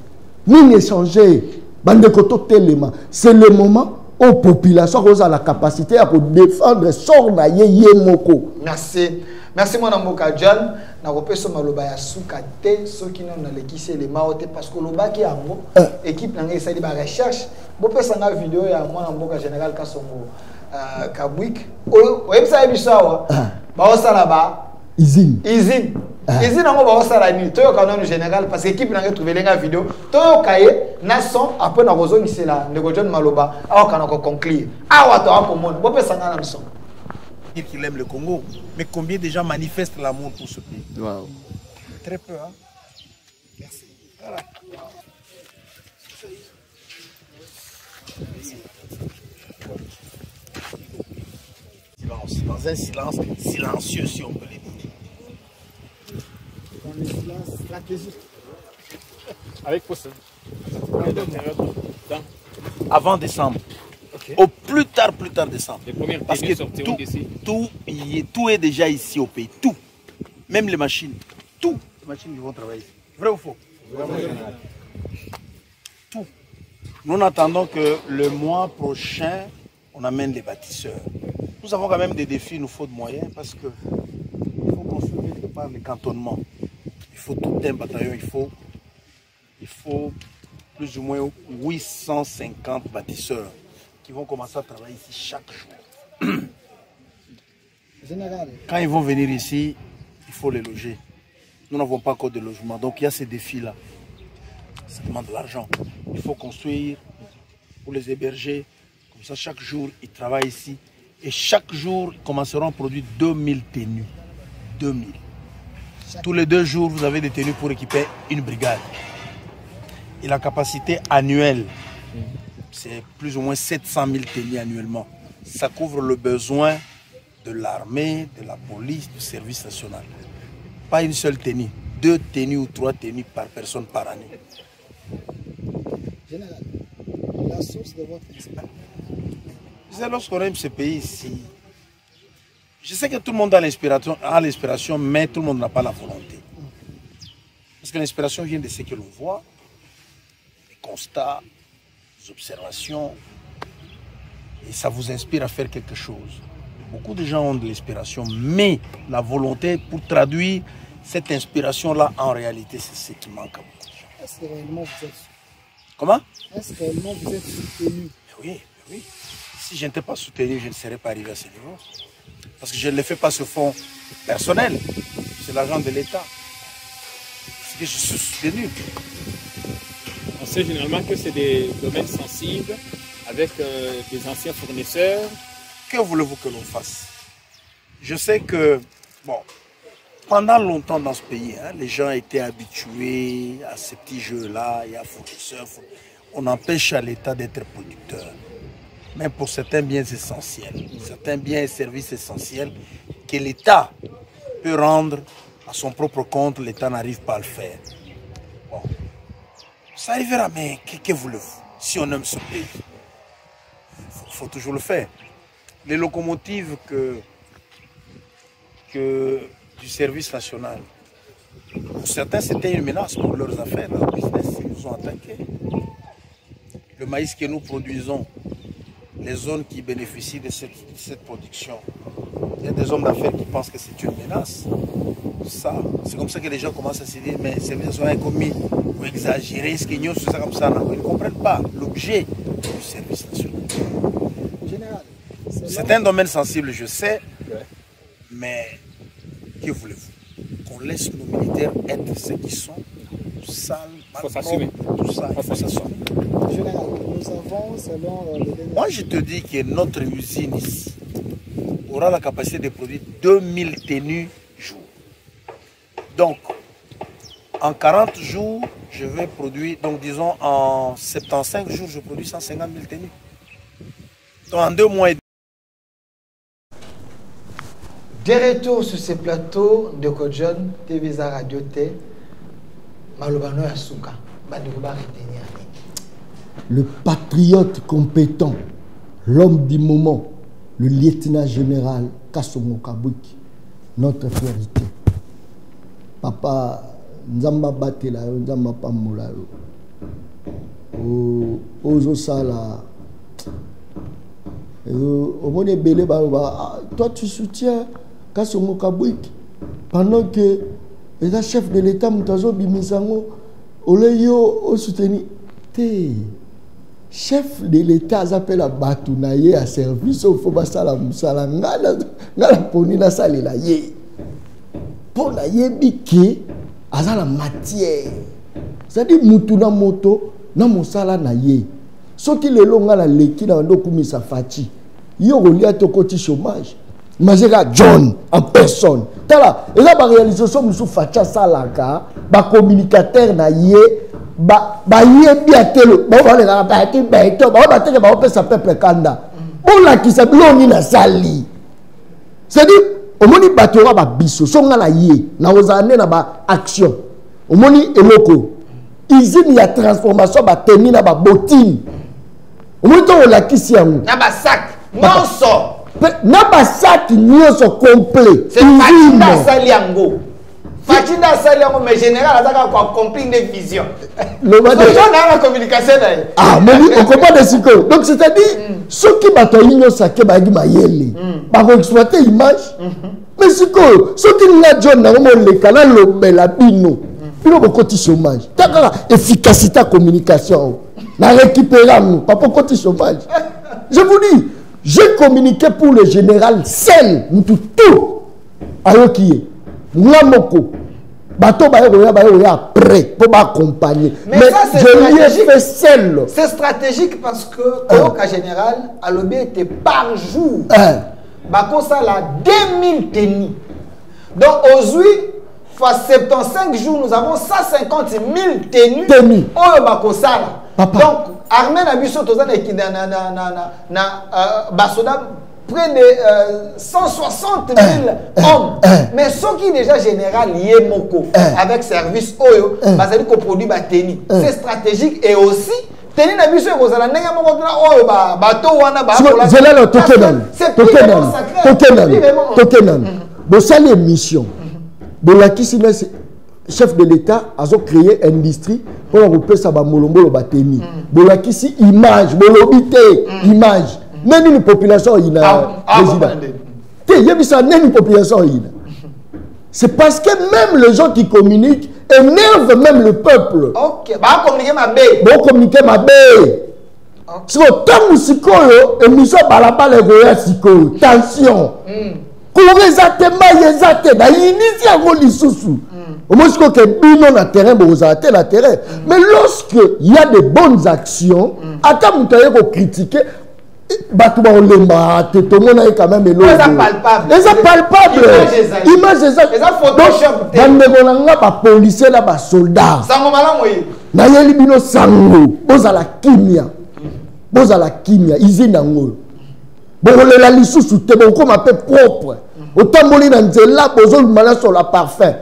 Bande koto telema. C'est le moment où population a la capacité à défendre son moko. Merci. Merci mon Mboka John. Na repeso maloba ya suka te soki non na lekisi les maote parce que loba ki yango équipe nanga esa di ba recherche bo pesa nga vidéo ya mwana Mboka général Kasongo Kabwik o yebisa bisawa ba osala ba izine ngo ba osala ni to yoka non général parce que équipe nanga trouver lenga vidéo to yokaye na son après na rozo misela ndeko John maloba awa kana ko conclure awa to akomona bo pesa nga na son dire qu'il aime le Congo, mais combien de gens manifestent l'amour pour ce pays? Wow. Très peu, hein? Merci. Voilà. Silence, dans un silence silencieux, si on peut le dire. Dans le silence stratégique. Avec quoi ça? Avant décembre. Okay. Au plus tard décembre. Les premières parce que tout est déjà ici au pays. Tout. Même les machines. Tout. Les machines qui vont travailler ici. Vrai ou faux? Tout. Nous attendons que le mois prochain, on amène les bâtisseurs. Nous avons quand même des défis, il nous faut de moyens parce que il faut construire quelque part les cantonnements. Il faut tout un bataillon, il faut plus ou moins 850 bâtisseurs qui vont commencer à travailler ici chaque jour. Général. Quand ils vont venir ici, il faut les loger. Nous n'avons pas encore de logement. Donc il y a ces défis-là. Ça demande de l'argent. Il faut construire pour les héberger. Comme ça, chaque jour, ils travaillent ici. Et chaque jour, ils commenceront à produire 2000 tenues. 2000. Tous les 2 jours, vous avez des tenues pour équiper une brigade. Et la capacité annuelle, c'est plus ou moins 700 000 tenues annuellement. Ça couvre le besoin de l'armée, de la police, du service national. Pas une seule tenue, 2 tenues ou 3 tenues par personne par année. Général, la source de votre expérience. Lorsqu'on aime ce pays ici, je sais que tout le monde a l'inspiration, mais tout le monde n'a pas la volonté. Parce que l'inspiration vient de ce que l'on voit, les constats, les observations, et ça vous inspire à faire quelque chose. Beaucoup de gens ont de l'inspiration, mais la volonté pour traduire cette inspiration-là en réalité, c'est ce qui manque à beaucoup de gens. Est-ce que réellement vous êtes... Comment? Est-ce que réellement vous êtes soutenu? Oui, oui. Si je n'étais pas soutenu, je ne serais pas arrivé à ce niveau. Parce que je ne le fais pas sur fond personnel. C'est l'argent de l'État. C'est que je suis soutenu. On sait généralement que c'est des domaines sensibles avec des anciens fournisseurs. Que voulez-vous que l'on fasse? Je sais que, bon, pendant longtemps dans ce pays, hein, les gens étaient habitués à ces petits jeux-là, il y a fournisseurs. On empêche à l'État d'être producteur. Mais pour certains biens essentiels, certains biens et services essentiels que l'État peut rendre à son propre compte, l'État n'arrive pas à le faire. Bon. Ça arrivera, mais que voulez-vous? Si on aime ce pays, il faut toujours le faire. Les locomotives du service national, pour certains, c'était une menace pour leurs affaires, leur business. Ils nous ont attaqués. Le maïs que nous produisons, les zones qui bénéficient de cette production, il y a des hommes d'affaires qui pensent que c'est une menace. Ça, c'est comme ça que les gens commencent à se dire, mais c'est bien commis, vous exagérez, ce qu'ils c'est comme ça. Ils ne comprennent pas l'objet du service national. C'est un domaine sensible, je sais, mais que voulez-vous? Qu'on laisse nos militaires être ceux qui sont, sales, mal propres, tout ça, il faut s'assumer. Général, nous avons, selon les derniers... Moi, je te dis que notre usine ici aura la capacité de produire 2000 tenues jour. Donc, en 40 jours, je vais produire, donc disons en 75 jours, je produis 150 000 tenues. Donc, en 2 mois et demi. De retour sur ces plateaux de Kodjon, TVza Radio T, Malobano Yasuka, le patriote compétent, l'homme du moment, le lieutenant général Kasongo Kabouki, notre fierté. Papa, Nzamba Batela, Nzamba Pamola, Ozo Sala, toi tu soutiens Kasongo Kabouki pendant que le chef de l'État Moutazo Bimisango, Oleyo, au soutenu. Chef de l'État s'appelle à Batounaye à service au Fobasala Moussala Ngala Ponina Salela Ye. Pour la Yebiki, à la matière. C'est-à-dire Moutuna Moto, na Moussala Naye. Ce qui est long à la leki dans le Koumisa Fati. Yo relia to côté chômage. Majera John en personne. Tala, et là, la réalisation de Facha Salaka, ba communicateur na ye, ba ye bien telo, ba va le rapporter, ba eto, ba va te ba opé sa peuple kanda. On la qui s'appelle ni na sali. C'est-à-dire, au moni batora ba biso, songa la ye, na ozane na ba action. Au moni eloko. Usine ya transformation ba teni na ba botine. Au moni to la qui si yango. Na ba sac, non so. N'a sac nyonso complet. C'est Fatinda Saliango. Fatinda Saliango, mais général, ça a compris une vision. Le gens dans la communication. Ah, mais on comprend des psychos. Donc, c'est-à-dire, ceux qui battent l'union sacrée, ils vont exploiter l'image. Mais psycho, ceux qui n'ont John, les canaux, le belabino, ils ont beaucoup de chômage. T'as efficacité à communication. N'a récupéré, pas beaucoup de chômage. Je vous dis. J'ai communiqué pour le général Sel, tout, Ayokiye, Mouamoko, Bato Bayoya prêt pour m'accompagner. Mais ça, je lui ai fait Sel. C'est stratégique parce que, au cas général, Alobé était par jour. Bako ça la 2000 tenues. Donc, aujourd'hui, fois 75 jours, nous avons 150 000 tenues. Oh, Bako ça là. Donc, Armée Nabiso Tozan et qui Basoda près de 160 000 hommes. Mais ce qui est déjà général lié Moko avec service Oyo, basé qu'on produit Bateni. C'est stratégique et aussi Teni Nabiso et Rosala Nenga Mokotana Oyo bateau wana ba. C'est Tokenan. Bon ça les missions. Bon la qui chef de l'État a créé une industrie pour regrouper ça molombo le bateni. Bolaki si image, bolobité, image. Même une population il a président. Il y a une population il. C'est parce que même les gens qui communiquent énervent même le peuple. OK, bah communiquer ma bé. Bon communiquer ma bé. Si autant musicolo émission balabala goya siko. Tension. Courez exactement exactement. Na initie ngo lisusu. Au moins, que bino na terrain, la terrain. Mais lorsque il y a de bonnes actions, à quand vous avez critiqué, Batouba Olemba, tout le monde a quand même éloigné. Les palpables. Images exactes. Les Photoshop. Dans les policiers, les soldats. Sango malamoyi. Na yeli bino sango. Boza la kimia. Boza la kimia. Izi nango. bon la lisusu te bon comme appelle propre autant moli na nzela bozo lumana sur la parfum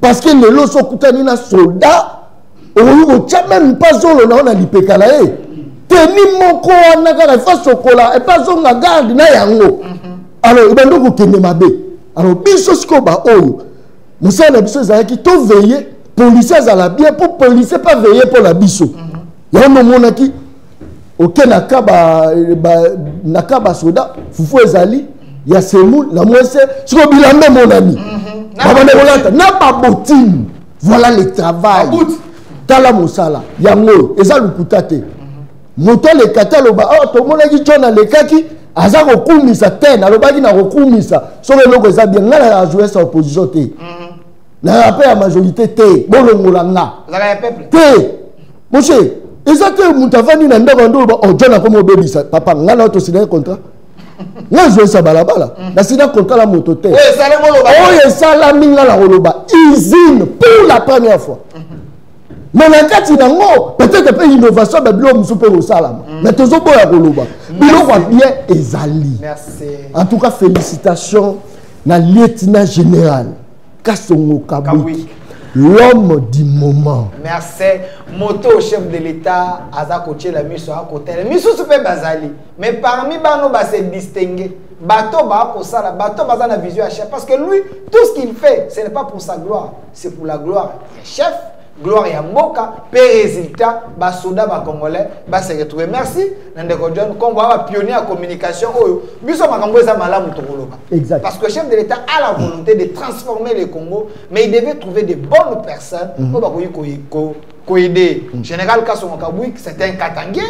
parce que le loso kutani na soldat o tcha même pas zolo na lipeka na e teni moko wana kaka fa sokola et pas zonga garde na yango alors ibando ko kende mabe alors biso skoba oyo musana biso zaki to veiller policiers à la bien pour policier pas veiller pour la biso ya mona ki ok nakaba soda fufu ezali ya semoul la moise sur bilambe mon ami na pas botine voilà le travail tala mosala yango eza lukuta te moto le kataloba oh to mona ki chona le kaki aza ko kumisa ten alobaki na ko kumisa so eloko eza bien ngala ya jouer sa opposition te na rappel à majorité te bolongola nga te monsieur exactement mutavani na ndako ndo ba ojona ko mobebisa papa ngana auto signer contrat nga jouer sa balabala na signer contrat la moto te oh sala minga la koloba usine pour la première fois mais na kati nango peut-être pas innovation ba bilo musupe au salama mais tozo boya koloba bilo kwa bien ezali merci en tout cas félicitations na lieutenant général Kasongo Kabwiki, l'homme du moment. Merci. Moto chef de l'État, Aza Koché la mission à côté. La mission super bazali. Mais parmi Bano va se distinguer. Bateau va pour ça, bateau va la vision à chef. Parce que lui, tout ce qu'il fait, ce n'est pas pour sa gloire, c'est pour la gloire. Il est chef, gloire ya Moka, paix résultat, bas soda, bas congolais, bas se retrouver. Merci. Nandeko John, comme on va pionnier en communication, exact. Parce que le chef de l'État a la volonté de transformer le Congo, mais il devait trouver de bonnes personnes pour aider. Général Kasongo Kabwiki, c'est un Katangé,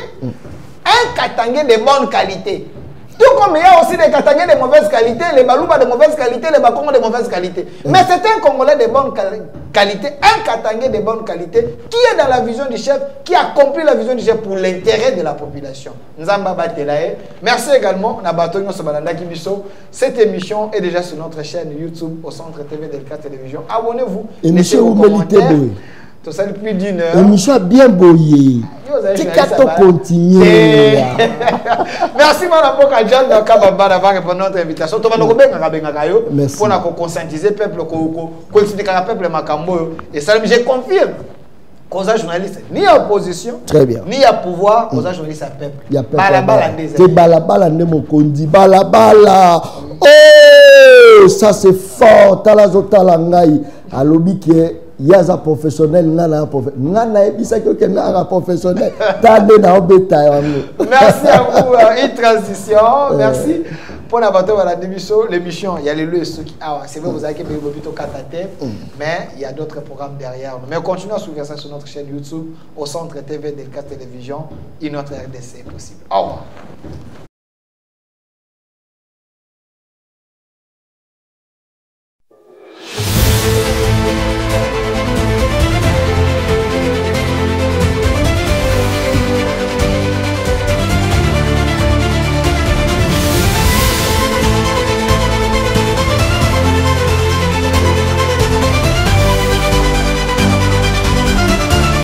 de bonne qualité. Tout comme il y a aussi des Katangais de mauvaise qualité, les Balouba de mauvaise qualité, les Bakongo de mauvaise qualité. Mais c'est un Congolais de bonne qualité, un Katangais de bonne qualité, qui est dans la vision du chef, qui accomplit la vision du chef pour l'intérêt de la population. Nzamba Batelae. Merci également, Nabatonyo Sobalanda Kibiso. Cette émission est déjà sur notre chaîne YouTube au Centre TV Delka Télévision. Abonnez-vous. Et monsieur, vous méritez beau. Tout ça depuis d'une heure. Émission bien boyé. Continuer. Merci Madame John Kabamba d'avoir répondu à notre invitation. Merci. Pour conscientiser le peuple, pour expliquer le peuple Makambo. Et ça, je confirme. Cause journaliste, ni à opposition, très bien, ni à pouvoir, cause journaliste à peuple. Il y a peuple. Balabala ne mokondi, balabala. Oh, ça c'est fort. Talazo ngai, alobi qui est yaza professionnel, nana professionnel, nana ebisa que nana professionnel. Tande na obeta. Merci à vous. Une transition. Merci. Pour la bateau à l'émission, il y a les lieux ceux qui c'est vrai vous avez payé plutôt Kataté, mais il y a d'autres programmes derrière. Mais continuez à suivre ça sur notre chaîne YouTube au Centre TV Delka Télévision et notre RDC possible. Au revoir.